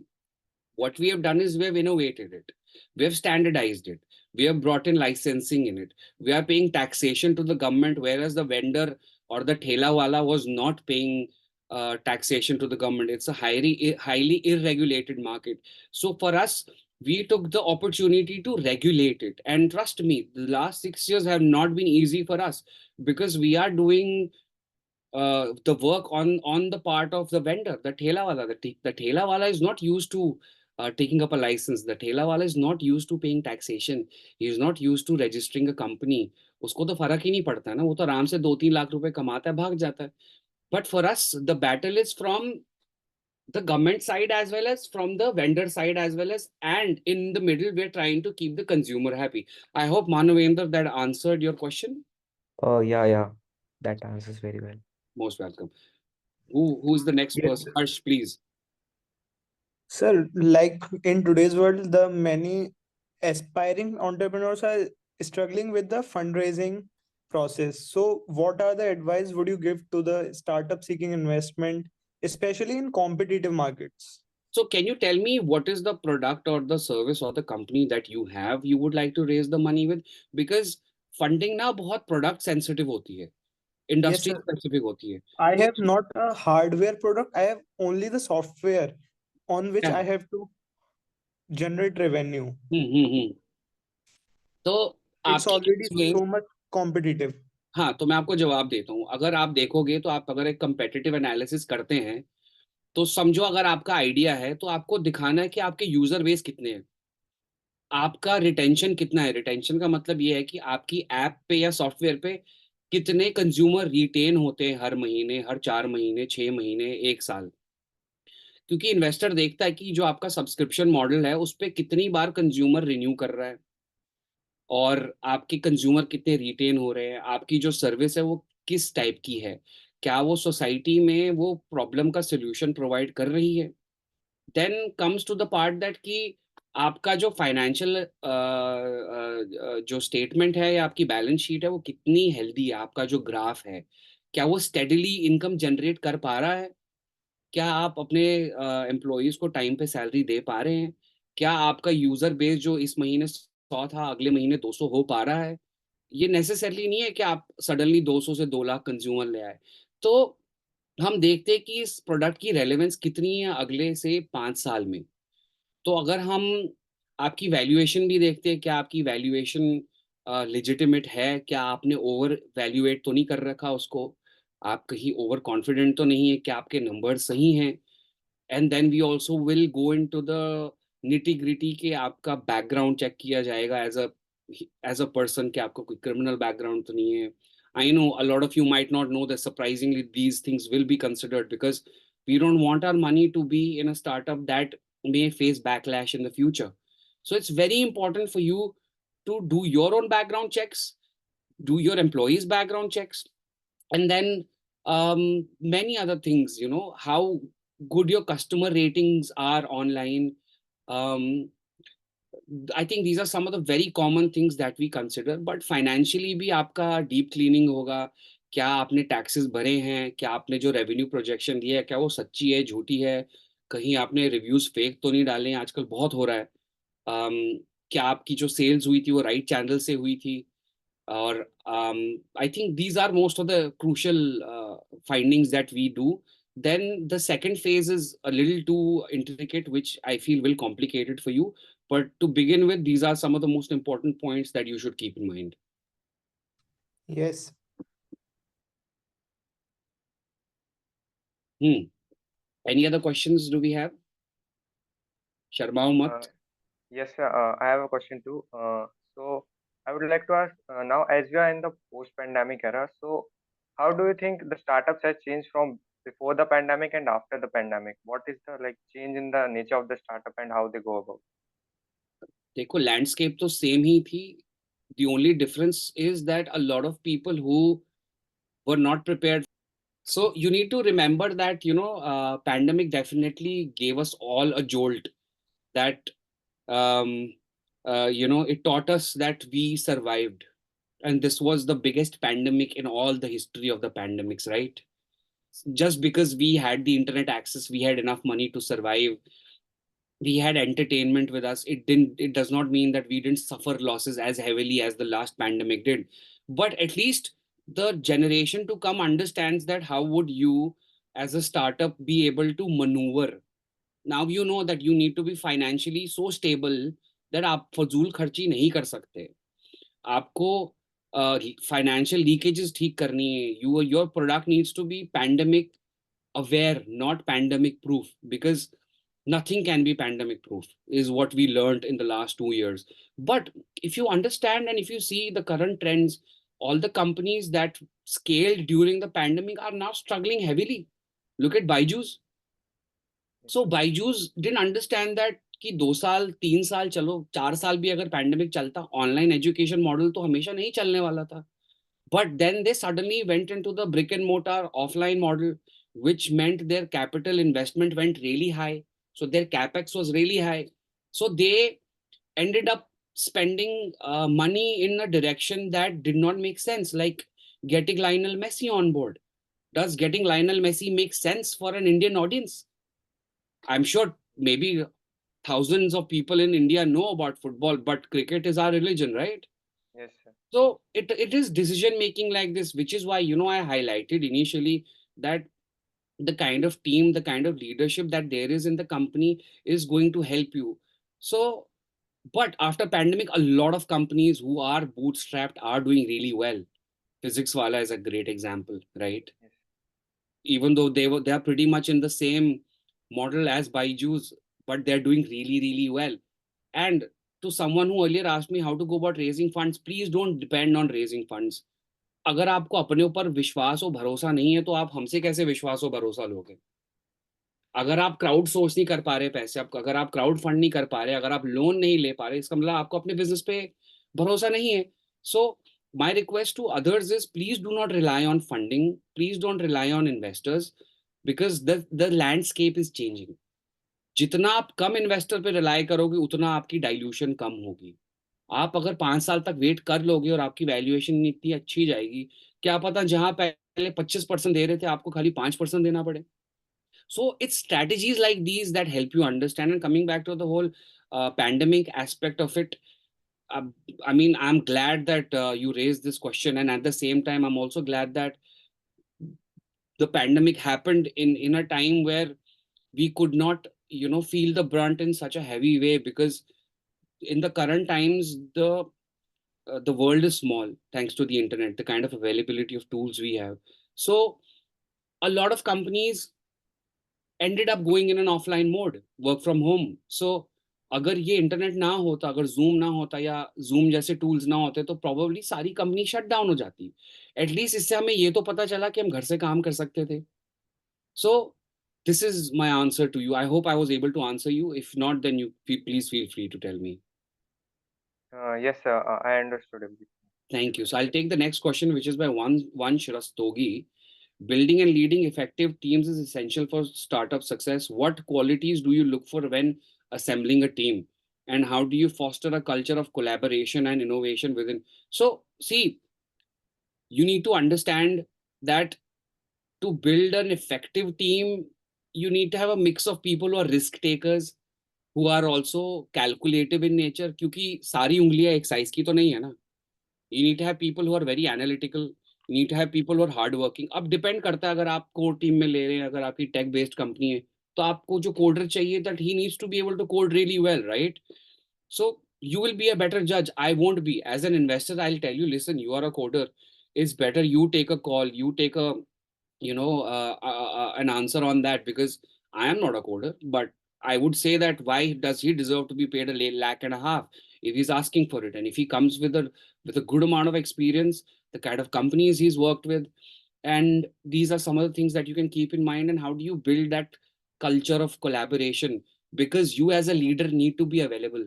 What we have done is we have innovated it. We have standardized it. We have brought in licensing in it. We are paying taxation to the government, whereas the vendor or the thela wala was not paying taxation to the government. It's a highly irregulated market. So for us, we took the opportunity to regulate it. And trust me, the last 6 years have not been easy for us because we are doing the work on the part of the vendor, the thela wala. The thela wala is not used to taking up a license. The thela wala is not used to paying taxation. He is not used to registering a company. उसको तो फर्क ही नहीं पड़ता है ना, वो तो आराम से 2-3 लाख रुपए कमाता है, भाग जाता है. But for us, the battle is from the government side as well as from the vendor side as well as, and in the middle, we're trying to keep the consumer happy. I hope Manavendra that answered your question. yeah, yeah, that answers very well. Most welcome. Who is the next Yes, person? Harsh, please. sir, like in today's world, the many aspiring entrepreneurs are struggling with the fundraising process. So, what are the advice would you give to the startup seeking investment, especially in competitive markets? So can you tell me what is the product or the service or the company that you have you would like to raise the money with? Because funding now बहुत product sensitive होती है, Yes, industry sir. specific होती है. I तो have not a hardware product. I have only the software on which क्या? I have to generate revenue. हम्म. तो It's आपके already case में, so much competitive. हाँ, तो मैं आपको जवाब देता हूँ. अगर आप देखोगे तो आप अगर एक कंपेटिटिव एनालिसिस करते हैं तो समझो अगर आपका आइडिया है तो आपको दिखाना है कि आपके यूजर बेस कितने हैं, आपका रिटेंशन कितना है. रिटेंशन का मतलब ये है कि आपकी ऐप पे या सॉफ्टवेयर पे कितने कंज्यूमर रिटेन होते हैं हर महीने, हर 4 महीने, 6 महीने, 1 साल. क्योंकि इन्वेस्टर देखता है कि जो आपका सब्सक्रिप्शन मॉडल है उस पर कितनी बार कंज्यूमर रिन्यू कर रहा है और आपके कंज्यूमर कितने रिटेन हो रहे हैं, आपकी जो सर्विस है वो किस टाइप की है, क्या वो सोसाइटी में वो प्रॉब्लम का सोल्यूशन प्रोवाइड कर रही है. Then comes to the part that कि आपका जो फाइनेंशियल जो स्टेटमेंट है या आपकी बैलेंस शीट है वो कितनी हेल्दी है, आपका जो ग्राफ है क्या वो स्टेडली इनकम जनरेट कर पा रहा है, क्या आप अपने एम्प्लॉयज को टाइम पे सैलरी दे पा रहे हैं, क्या आपका यूजर बेस जो इस महीने 100 था अगले महीने 200 हो पा रहा है। ये नेसेसरली नहीं है कि आप सडनली 200 से 2 लाख कंज्यूमर ले आए। तो हम देखते हैं कि इस प्रोडक्ट की रेलेवेंस कितनी है अगले से 5 साल में। तो अगर हम आपकी वैल्यूएशन भी देखते हैं, क्या आपकी वैल्यूएशन लेजिटिमेट है, क्या आपने ओवर वैल्यूएट तो नहीं कर रखा उसको, आप कहीं ओवर कॉन्फिडेंट तो नहीं है, क्या आपके नंबर सही हैं। And then we also will go into the nitty gritty के आपका बैकग्राउंड चेक किया जाएगा एज अ पर्सन, कि आपका कोई क्रिमिनल बैकग्राउंड तो नहीं है। I know a lot of you might not know that surprisingly these things will be considered because we don't want our money to be in a startup that may face backlash in the future. So it's very important for you to do your own background checks, do your employees background checks, and then many other things, you know, how good your customer ratings are online. um, I think these are some of the very common things that we consider. But financially भी आपका deep cleaning होगा, क्या आपने taxes भरे हैं, क्या आपने जो revenue projection दिया है क्या वो सच्ची है झूठी है, कहीं आपने reviews fake तो नहीं डाले हैं, आजकल बहुत हो रहा है। क्या आपकी जो sales हुई थी वो right channel से हुई थी, or I think these are most of the crucial findings that we do. Then the second phase is a little too intricate, which I feel will complicate it for you. But to begin with, these are some of the most important points that you should keep in mind. Yes. Any other questions do we have? Sharmao Mat. Yes, sir. I have a question too. So I would like to ask now, as we are in the post-pandemic era, so how do you think the startups has changed from before the pandemic and after the pandemic? What is the like change in the nature of the startup and how they go about? देखो landscape तो same ही थी. The only difference is that a lot of people who were not prepared. So you need to remember that, you know, pandemic definitely gave us all a jolt. That um, you know, it taught us that we survived, and this was the biggest pandemic in all the history of the pandemics, right? Just because we had the internet access, we had enough money to survive, we had entertainment with us, it does not mean that we didn't suffer losses as heavily as the last pandemic did. But at least the generation to come understands that how would you as a startup be able to maneuver. Now you know that you need to be financially so stable that आप फजूल खर्ची नहीं कर सकते. आपको financial leakages ठीक करनी है. Your product needs to be pandemic aware, not pandemic proof, because nothing can be pandemic proof, is what we learned in the last 2 years. But if you understand and if you see the current trends, all the companies that scaled during the pandemic are now struggling heavily. Look at Byju's. So Byju's didn't understand that कि 2 साल 3 साल चलो 4 साल भी अगर pandemic चलता, online education model तो हमेशा नहीं चलने वाला था. But then they suddenly went into the brick and mortar offline model, which meant their capital investment went really high. So their capex was really high. So they ended up spending money in a direction that did not make sense, like getting Lionel Messi on board. Does getting Lionel Messi make sense for an Indian audience? I'm sure maybe thousands of people in India know about football, but cricket is our religion, right? Yes, sir. So it is decision making like this, which is why, you know, I highlighted initially that the kind of team, the kind of leadership that there is in the company is going to help you. So, but after pandemic, a lot of companies who are bootstrapped are doing really well. Physics Wala is a great example, right? Yes. Even though they are pretty much in the same model as Byju's, but they're doing really, really well. And to someone who earlier asked me how to go about raising funds, please don't depend on raising funds. अगर आपको अपने ऊपर विश्वास और भरोसा नहीं है तो आप हमसे कैसे विश्वास और भरोसा लोगे. अगर आप क्राउड सोर्स नहीं कर पा रहे पैसे, आप अगर आप क्राउड फंड नहीं कर पा रहे, अगर आप लोन नहीं ले पा रहे, इसका मतलब आपको अपने बिजनेस पे भरोसा नहीं है. सो my request to others is please do not rely on funding, please don't rely on investors, because the landscape is changing. जितना आप कम इन्वेस्टर पे रिलाय करोगे उतना आपकी डाइल्यूशन कम होगी। आप अगर 5 साल तक वेट कर लोगे और आपकी वैल्यूएशन इतनी अच्छी जाएगी, क्या पता जहां पहले 25% दे रहे थे आपको खाली 5% देना पड़े। So it's strategies like these that help you understand. And coming back to the whole pandemic aspect of it, uh, I mean, I'm glad that you raised this question, and at the same time, I'm also glad that the pandemic happened in a time where we could not, feel the brunt in such a heavy way, because in the current times, the world is small thanks to the internet, the kind of availability of tools we have. So a lot of companies ended up going in an offline mode, work from home. So अगर ये internet ना होता, अगर zoom ना होता या zoom जैसे tools ना होते, तो प्रोबेबली सारी कंपनी शट डाउन हो जाती। एटलीस्ट इससे हमें ये तो पता चला कि हम घर से काम कर सकते थे। So this is my answer to you. I hope I was able to answer you. If not, then you please feel free to tell me. Yes, sir. I understood everything. Thank you. So I'll take the next question, which is by one Shirastogi. Building and leading effective teams is essential for startup success. What qualities do you look for when assembling a team? And how do you foster a culture of collaboration and innovation within? So, see, you need to understand that to build an effective team, you need to have a mix of people who are risk takers, who are also calculative in nature. क्योंकि सारी उंगलियां एक size की तो नहीं है ना। You need to have people who are very analytical. You need to have people who are hard working. अब डिपेंड करता है, अगर आप कोर टीम में ले रहे हैं, अगर आपकी टेक बेस्ड कंपनी है, तो आपको जो कोडर चाहिए, that he needs to be able to code really well, right? So you will be a better judge. I won't be. As an investor, I'll tell you, listen, you are a coder. It's better you take a call, you take a, an answer on that, because I am not a coder. But I would say that why does he deserve to be paid a lakh and a half if he's asking for it? And if he comes with a good amount of experience, the kind of companies he's worked with, and these are some of the things that you can keep in mind. And how do you build that culture of collaboration? Because you as a leader need to be available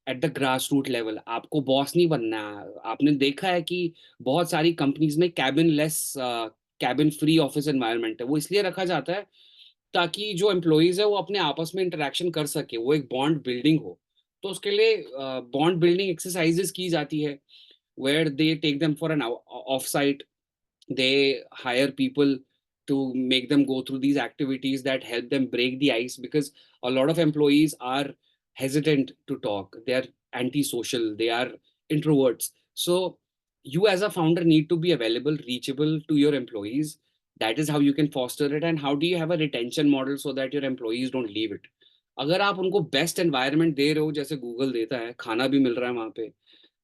at the grassroots level. आपको boss नहीं बनना है। आपने देखा है कि बहुत सारी कंपनीज में कैबिन फ्री ऑफिस एनवायरनमेंट है। वो इसलिए रखा जाता है ताकि जो एम्प्लॉइज है वो अपने आपस में इंटरेक्शन कर सके, वो एक बॉन्ड बिल्डिंग हो। तो उसके लिए बॉन्ड बिल्डिंग एक्सरसाइजेस की जाती है, where they take them for an off-site. They hire people to make them go through these activities that help them break the ice, because a lot of employees are hesitant to talk. They are antisocial, they are introverts. So you as a founder need to be available, reachable to your employees. That is how you can foster it. And how do you have a retention model so that your employees don't leave it? अगर आप उनको best environment दे रहे हो, जैसे Google देता है, खाना भी मिल रहा है वहां पे,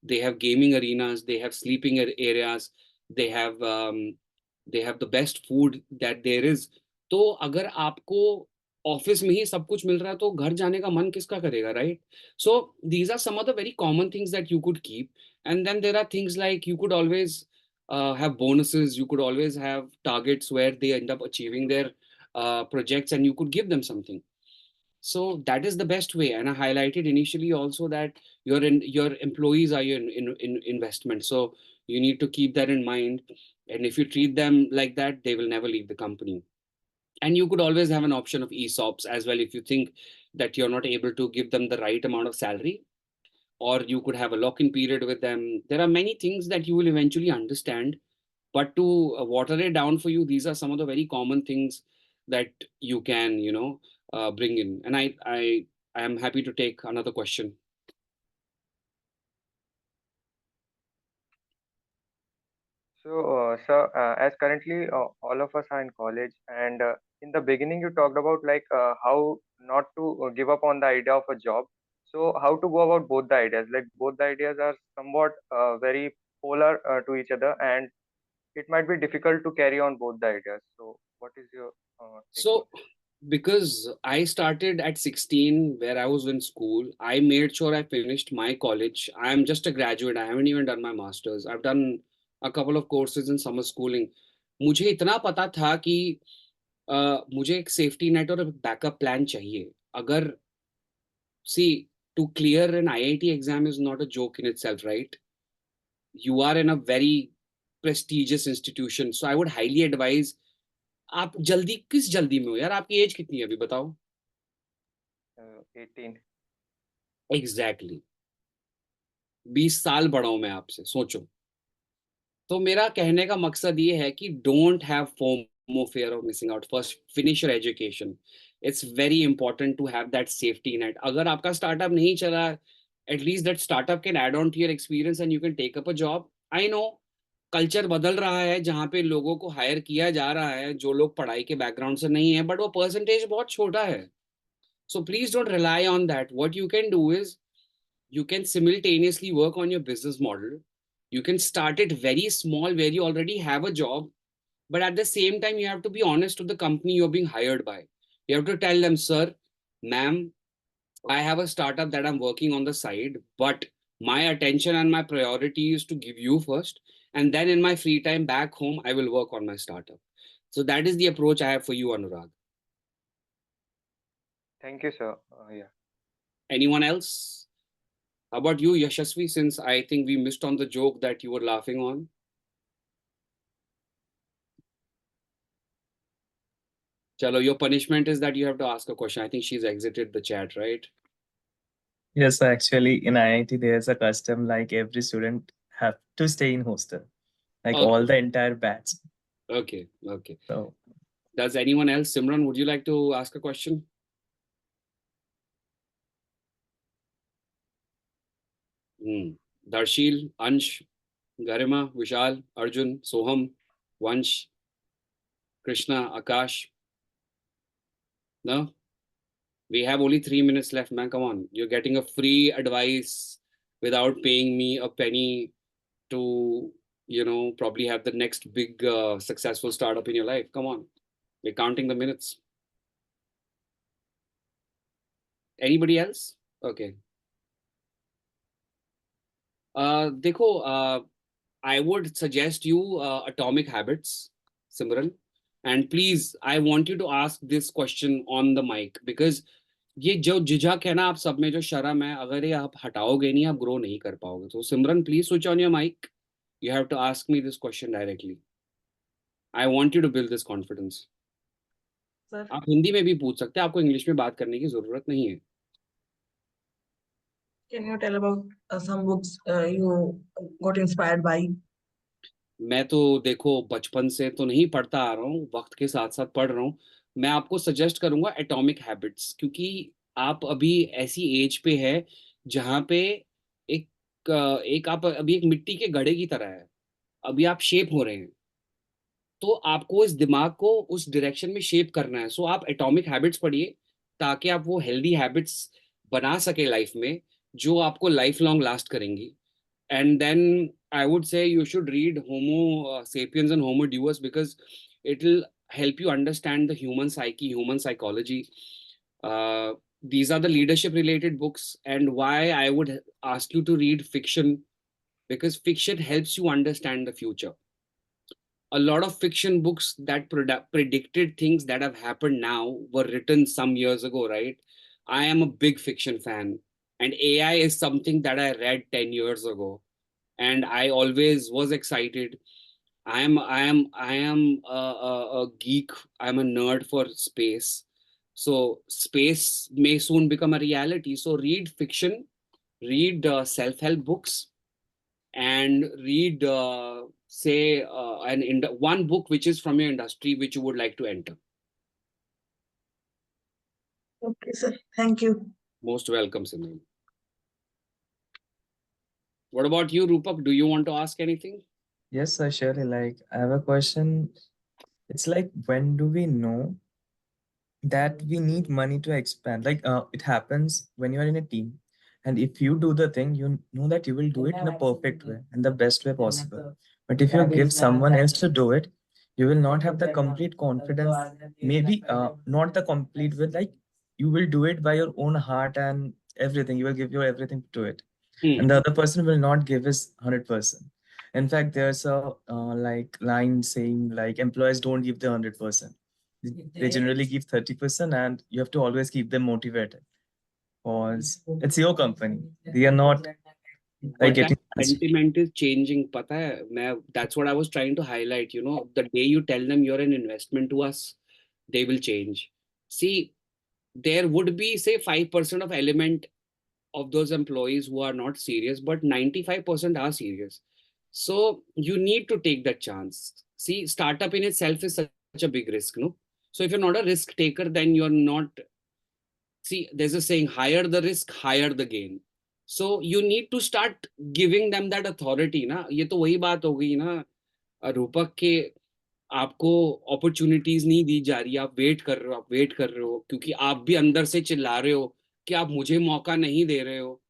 they have gaming arenas, they have sleeping areas, they have they have the best food that there is. तो अगर आपको ऑफिस में ही सब कुछ मिल रहा है, तो घर जाने का मन किसका करेगा, right? So these are some of the very common things that you could keep. And then there are things like you could always have bonuses, you could always have targets where they end up achieving their projects, and you could give them something. So that is the best way. And I highlighted initially also that your employees are your investment. So you need to keep that in mind. And if you treat them like that, they will never leave the company. And you could always have an option of ESOPs as well if you think that you're not able to give them the right amount of salary, or you could have a lock-in period with them. There are many things that you will eventually understand, but to water it down for you, these are some of the very common things that you can, bring in. And I am happy to take another question. So, sir, as currently all of us are in college, and in the beginning you talked about like how not to give up on the idea of a job. So, how to go about both the ideas? Like both the ideas are somewhat very polar to each other, and it might be difficult to carry on both the ideas. So, what is your take on So because I started at 16 where I was in school, I made sure I finished my college. I'm just a graduate. I haven't even done my master's. I've done a couple of courses in summer schooling. मुझे इतना पता था कि मुझे एक safety net और backup plan चाहिए। अगर see, to clear an IIT exam is not a joke in itself, right? You are in a very prestigious institution, so I would highly advise, आप जल्दी किस जल्दी में हो यार? आपकी एज कितनी है अभी बताओ? 18. एग्जैक्टली 20 साल बड़ा हूं मैं आपसे, सोचो। तो मेरा कहने का मकसद ये है कि don't have FOMO, fear of missing out. First finish your education. It's very important to have that safety net. अगर आपका स्टार्टअप नहीं चला, at least that startup can add on to your experience and you can take up a job. I know culture बदल रहा है जहाँ पे लोगों को हायर किया जा रहा है जो लोग पढ़ाई के बैकग्राउंड से नहीं है, बट वो परसेंटेज बहुत छोटा है. So please don't rely on that. What you can do is you can simultaneously work on your business model. You can start it very small where you already have a job, but at the same time, you have to be honest to the company you're being hired by. You have to tell them, sir, ma'am, I have a startup that I'm working on the side, but my attention and my priority is to give you first. And then in my free time back home, I will work on my startup. So that is the approach I have for you, Anurag. Thank you, sir. Yeah. Anyone else? How about you, Yashasvi, since I think we missed on the joke that you were laughing on? Chalo, your punishment is that you have to ask a question. I think she's exited the chat, right? Yes, actually, in IIT, there's a custom like every student have to stay in hostel, like all Okay, the entire batch. okay. So Does anyone else? Simran, would you like to ask a question? Darshil, Ansh, Garima, Vishal, Arjun, Soham, Vansh, Krishna, Akash. No? We have only 3 minutes left, man. Come on. You're getting a free advice without paying me a penny to, probably have the next big successful startup in your life. Come on. We're counting the minutes. Anybody else? Okay. देखो, I would suggest you Atomic Habits, Simran. And please, I want you to ask this question on the mic because ये जो झिझक है ना आप सब में, जो शर्म है, अगर ये आप हटाओगे नहीं, आप ग्रो नहीं कर पाओगे. तो Simran, please switch on your mic. You have to ask me this question directly. I want you to build this confidence. Sir, आप हिंदी में भी पूछ सकते हैं, आपको इंग्लिश में बात करने की जरूरत नहीं है. can you tell about some books you got inspired by? मैं तो देखो बचपन से तो नहीं पढ़ता आ रहा हूँ, वक्त के साथ साथ पढ़ रहा हूँ. मैं आपको सजेस्ट करूंगा एटॉमिक हैबिट्स, क्योंकि आप अभी ऐसी एज पे है जहाँ पे एक आप अभी एक मिट्टी के घड़े की तरह है. अभी आप शेप हो रहे हैं, तो आपको इस दिमाग को उस डायरेक्शन में शेप करना है. सो आप एटॉमिक हैबिट्स पढ़िए ताकि आप वो हेल्दी हैबिट्स बना सके लाइफ में, जो आपको लाइफ लॉन्ग लास्ट करेंगी. And then I would say you should read Homo Sapiens and Homo Deus because it'll help you understand the human psyche, human psychology. These are the leadership related books, and why I would ask you to read fiction, because fiction helps you understand the future. A lot of fiction books that predicted things that have happened now were written some years ago, right? I am a big fiction fan, and AI is something that I read 10 years ago, and I always was excited. I am a geek. I'm a nerd for space. So space may soon become a reality. So read fiction, read self-help books, and read say one book which is from your industry which you would like to enter. Okay, sir. Thank you. Most welcome, Simran. What about you, Rupak? Do you want to ask anything? yes, surely. Like I have a question. It's like when do we know that we need money to expand? Like it happens when you are in a team, and if you do the thing, you know that you will do it in a perfect way and the best way possible. But if you give someone else to do it, you will not have the complete confidence. Maybe not the complete with like you will do it by your own heart and everything. You will give your everything to it, and the other person will not give his 100%. In fact, there's a like line saying like employees don't give the 100%. They generally give 30%, and you have to always keep them motivated because it's your company. They are not like But that getting sentiment is changing, pata hai? That's what I was trying to highlight. The day you tell them you're an investment to us, they will change. See, there would be, say, 5% of element of those employees who are not serious, but 95% are serious. So you need to take that chance. See, startup in itself is such a big risk, no? So if you're not a risk taker, then you're not. See, there's a saying, higher the risk, higher the gain. So you need to start giving them that authority, ना? ये तो वही बात हो गई ना, रूपक के आपको अपॉर्चुनिटीज नहीं दी जा रही, आप वेट कर रहे हो, आप वेट कर रहे हो, क्योंकि आप भी अंदर से चिल्ला रहे हो कि आप मुझे मौका नहीं दे रहे हो.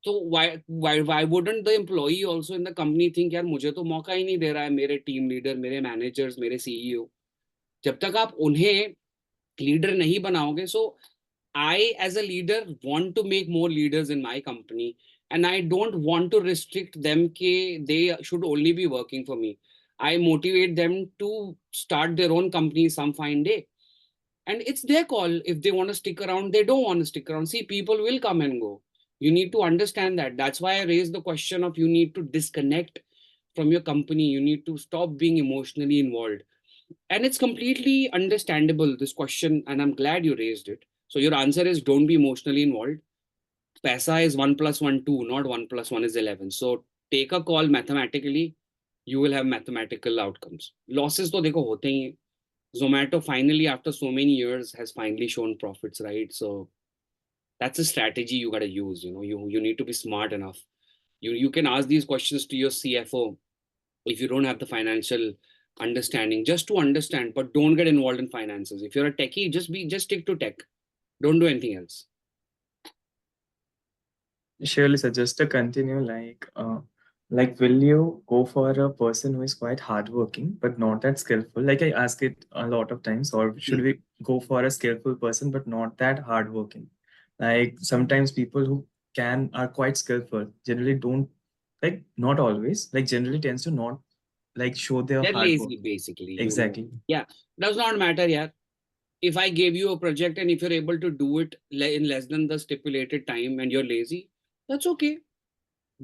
तो why wouldn't the employee also in the company think, यार मुझे तो मौका ही नहीं दे रहा है मेरे टीम लीडर, मेरे मैनेजर्स, मेरे सीईओ. जब तक आप उन्हें लीडर नहीं बनाओगे. सो I, as a leader, want to make more leaders in my company, and I don't want to restrict them ke they should only be working for me. I motivate them to start their own company some fine day, and it's their call. If they want to stick around, they don't want to stick around. See, people will come and go. You need to understand that. That's why I raised the question of, you need to disconnect from your company. You need to stop being emotionally involved. And it's completely understandable, this question, and I'm glad you raised it. So your answer is, don't be emotionally involved. Paisa is 1 plus 1, 2, not 1 plus 1 is 11. So take a call mathematically, you will have mathematical outcomes. Losses to dekho hote hi hain. Zomato finally, after so many years, has finally shown profits, right? So that's a strategy you got to use. You need to be smart enough. You can ask these questions to your CFO if you don't have the financial understanding, just to understand, but don't get involved in finances. If you're a techie, just stick to tech. Don't do anything else. Surely, sir, just to continue, like, will you go for a person who is quite hardworking but not that skillful? Like I ask it a lot of times, or should we go for a skillful person but not that hardworking? Like sometimes people who are quite skillful generally don't, like, not always, like generally tends to not like show their They're hard work. lazy, basically. Exactly. Yeah, does not matter, yeah. If I gave you a project and if you're able to do it in less than the stipulated time and you're lazy, that's okay.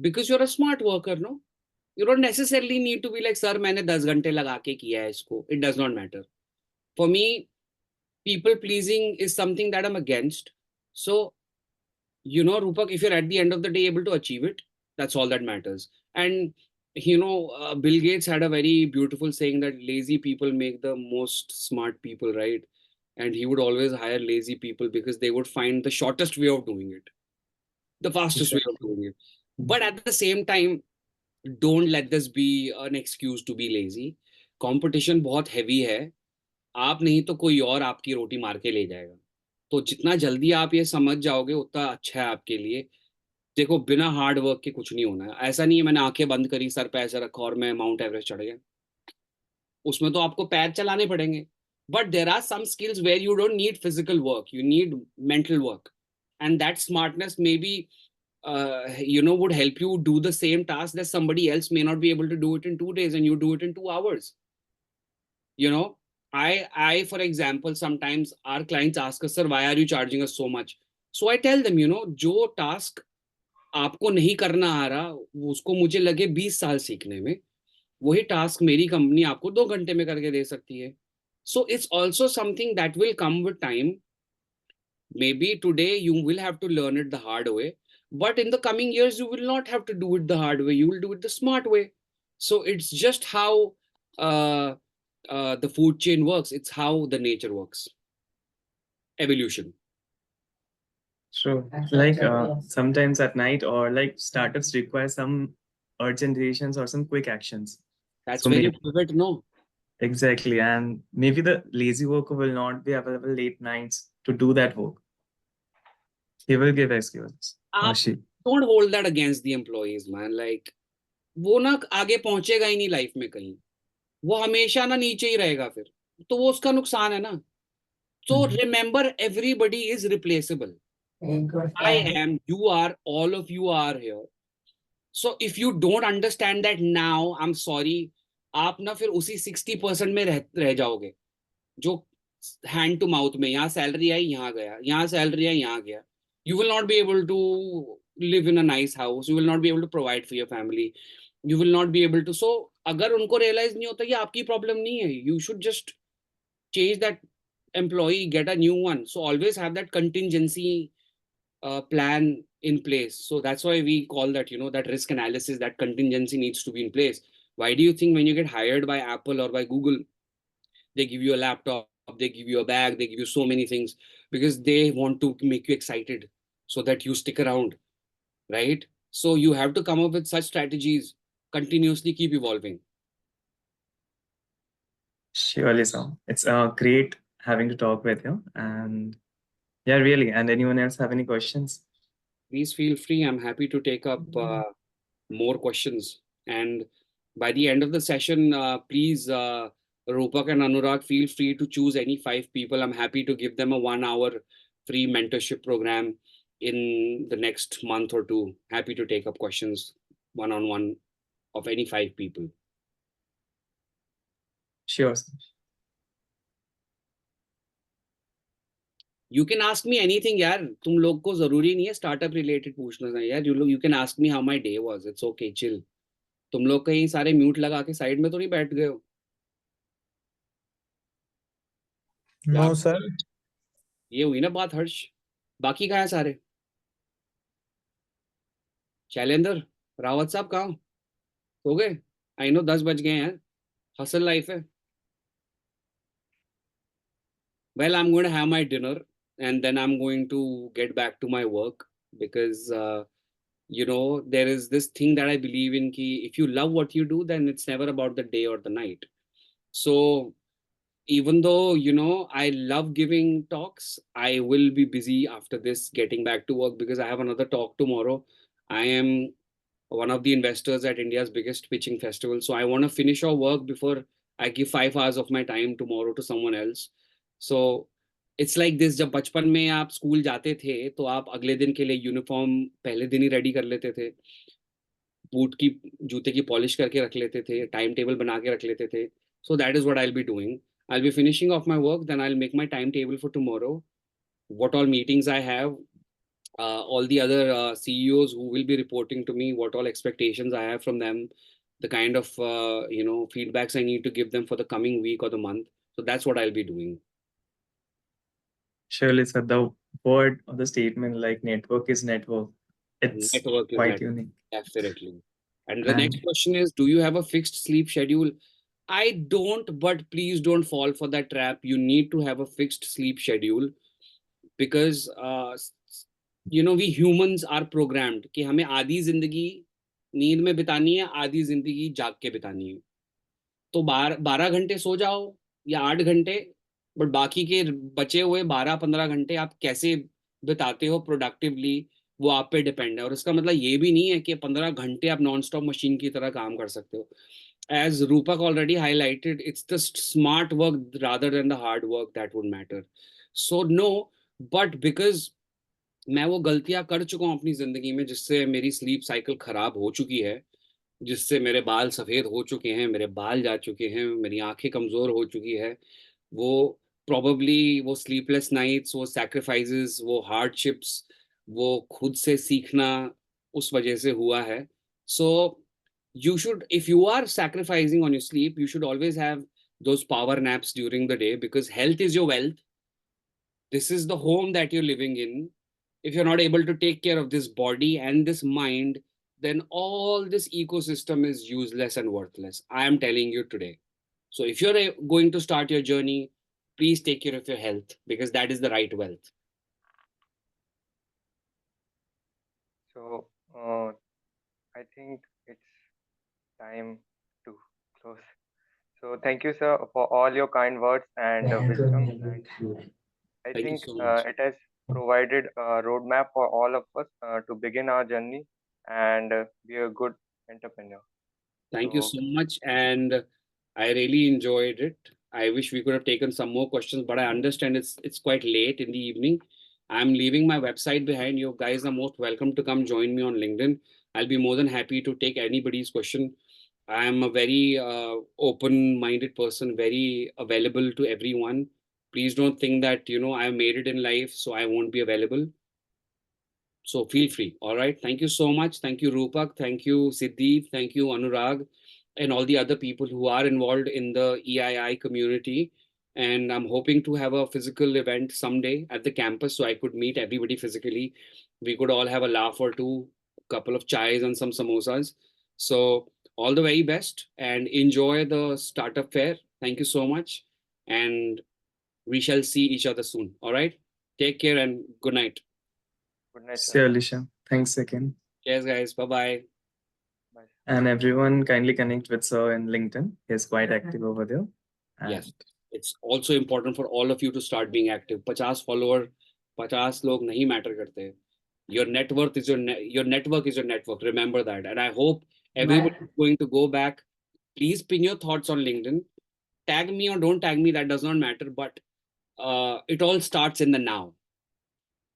Because you're a smart worker, no? You don't necessarily need to be like, sir, मैंने 10 घंटे लगा के किया है इसको. It does not matter. For me, people pleasing is something that I'm against. So, Rupak, if you're at the end of the day able to achieve it, that's all that matters. And, Bill Gates had a very beautiful saying that lazy people make the most smart people, right? And he would always hire lazy people because they would find the shortest way of doing it, the fastest way of doing it. But at the same time, don't let this be an excuse to be lazy. Competition बहुत heavy है. आप नहीं तो कोई और आपकी रोटी मार के ले जाएगा. तो जितना जल्दी आप ये समझ जाओगे उतना अच्छा है आपके लिए. देखो, बिना हार्ड वर्क के कुछ नहीं होना है. ऐसा नहीं है मैंने आंखें बंद करी, सर पे ऐसा रखा और मैं माउंट एवरेस्ट चढ़ गया. उसमें तो आपको पैर चलाने पड़ेंगे. But there are some skills where you don't need physical work, you need mental work. And that smartness maybe, would help you do the same task that somebody else may not be able to do it in 2 days and you do it in 2 hours. I, for example, sometimes our clients ask us, sir, why are you charging us so much? So I tell them, जो task आपको नहीं करना आ रहा, उसको मुझे लगे 20 साल सीखने में, वही टास्क मेरी कंपनी आपको 2 घंटे में करके दे सकती है. So it's also something that will come with time. Maybe today you will have to learn it the hard way, but in the coming years you will not have to do it the hard way, you will do it the smart way. So it's just how the food chain works. It's how the nature works. Evolution. True. Like sometimes at night, or like startups require some urgent decisions or some quick actions. That's So where you maybe- pivot, no? Exactly. And maybe the lazy worker will not be available late nights to do that work. He will give excuses. Or she. Don't hold that against the employees, man. Like, वो ना आगे पहुंचेगा ही नहीं life में कहीं. वो हमेशा ना नीचे ही रहेगा फिर. तो वो उसका नुकसान है ना. So remember, everybody is replaceable. I am, you are, all of you are here. So if you don't understand that now, I'm sorry, आप ना फिर उसी 60% में रह जाओगे, जो hand to mouth में, यहाँ सैलरी आई यहाँ गया, यहाँ सैलरी आई यहाँ गया. You will not be able to live in a nice house. You will not be able to provide for your family. You will not be able to. So अगर उनको realize नहीं होता, ये आपकी problem नहीं है. You should just change that employee, get a new one. So always have that contingency plan in place. So that's why we call that, that risk analysis, that contingency needs to be in place. Why do you think when you get hired by Apple or by Google, they give you a laptop, they give you a bag, they give you so many things? Because they want to make you excited so that you stick around, right? So you have to come up with such strategies, continuously keep evolving. Surely, sir. It's great having to talk with you. And yeah, really. And anyone else have any questions? Please feel free. I'm happy to take up more questions. And by the end of the session, please, Rupak and Anurag, feel free to choose any 5 people. I'm happy to give them a 1 hour free mentorship program in the next month or two. Happy to take up questions one-on-one of any 5 people. Sure, sir. You can ask me anything, यार. तुम लोग को जरूरी नहीं है startup related पूछना है यार. You can ask me how my day was. It's okay, chill. तुम लोग कहीं सारे म्यूट लगा के साइड में तो नहीं बैठ गए हो? No, sir. ये हुई ना बात हर्ष. बाकी कहाँ है सारे? शैलेंद्र रावत साहब कहाँ हो गए? आई नो 10 बज गए हैं यार. हसल लाइफ है. Well, I'm going to have my dinner and then I'm going to get back to my work because there is this thing that I believe in ki if you love what you do, then it's never about the day or the night. So even though I love giving talks, I will be busy after this getting back to work because I have another talk tomorrow. I am one of the investors at India's biggest pitching festival, so I want to finish our work before I give 5 hours of my time tomorrow to someone else. So it's like this, जब बचपन में आप school जाते थे तो आप अगले दिन के लिए यूनिफॉर्म पहले दिन ही रेडी कर लेते थे, बूट की जूते की पॉलिश करके रख लेते थे, टाइम टेबल बना के रख लेते थे. So that is what I'll be doing. I'll be finishing off my work, then I'll make my timetable for tomorrow, what all meetings I have, all the other CEOs who will be reporting to me, what all expectations I have from them, the kind of feedbacks I need to give them for the coming week or the month. So that's what I'll be doing. Surely, sir. The word of the statement like network is network. It's Network is quite network. unique. Definitely. And the next question is, do you have a fixed sleep schedule? I don't, but please don't fall for that trap. You need to have a fixed sleep schedule because we humans are programmed कि हमें आधी जिंदगी नींद में बितानी है, आधी जिंदगी जाग के बितानी है. तो 12 घंटे सो जाओ या 8 घंटे, बट बाकी के बचे हुए 12-15 घंटे आप कैसे बिताते हो प्रोडक्टिवली, वो आप पे डिपेंड है. और इसका मतलब ये भी नहीं है कि 15 घंटे आप नॉन स्टॉप मशीन की तरह काम कर सकते हो. As Rupak already highlighted, it's the smart work rather than the hard work that would matter. So no, but because मैं वो गलतियां कर चुका हूँ अपनी जिंदगी में जिससे मेरी स्लीप साइकिल खराब हो चुकी है, जिससे मेरे बाल सफेद हो चुके हैं, मेरे बाल जा चुके हैं, मेरी आंखें कमजोर हो चुकी है, वो प्रॉबली वो स्लीपलेस नाइट्स, वो सैक्रिफाइसेस, वो हार्डशिप्स, वो खुद से सीखना उस वजह से हुआ है. सो you should, if you are sacrificing on your sleep, you should always have those power naps during the day because health is your wealth. This is the home that you're living in. If you're not able to take care of this body and this mind, then all this ecosystem is useless and worthless. I am telling you today. So if you're going to start your journey, please take care of your health because that is the right wealth. So I think it's time to close. So thank you, sir, for all your kind words and wisdom. And I Thank you think so much. it has provided a roadmap for all of us to begin our journey and be a good entrepreneur. Thank you So so much. And I really enjoyed it. I wish we could have taken some more questions, but I understand it's quite late in the evening. I'm leaving my website behind. You guys are most welcome to come join me on LinkedIn. I'll be more than happy to take anybody's question. I am a very open-minded person, very available to everyone. Please don't think that, I made it in life, so I won't be available. So feel free. All right. Thank you so much. Thank you, Rupak. Thank you, Siddhi. Thank you, Anurag, and all the other people who are involved in the EII community. And I'm hoping to have a physical event someday at the campus so I could meet everybody physically. We could all have a laugh or two, a couple of chais and some samosas. So all the very best and enjoy the startup fair. Thank you so much. And we shall see each other soon. All right. Take care and good night. Good night, sir. Sure, Alisha. Thanks again. Cheers, guys. Bye bye. Bye. And everyone kindly connect with Sir in LinkedIn. He's quite active over there. Yes. And It's also important for all of you to start being active. 50 follower, 50 log nahi matter karte. Your net worth is your network is your network. Remember that. And I hope everybody is going to go back. Please pin your thoughts on LinkedIn. Tag me or don't tag me, that does not matter. But it all starts in the now.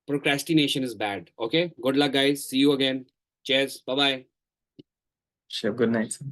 Procrastination is bad. Okay. Good luck, guys. See you again. Cheers. Bye bye. sure, good night, sir.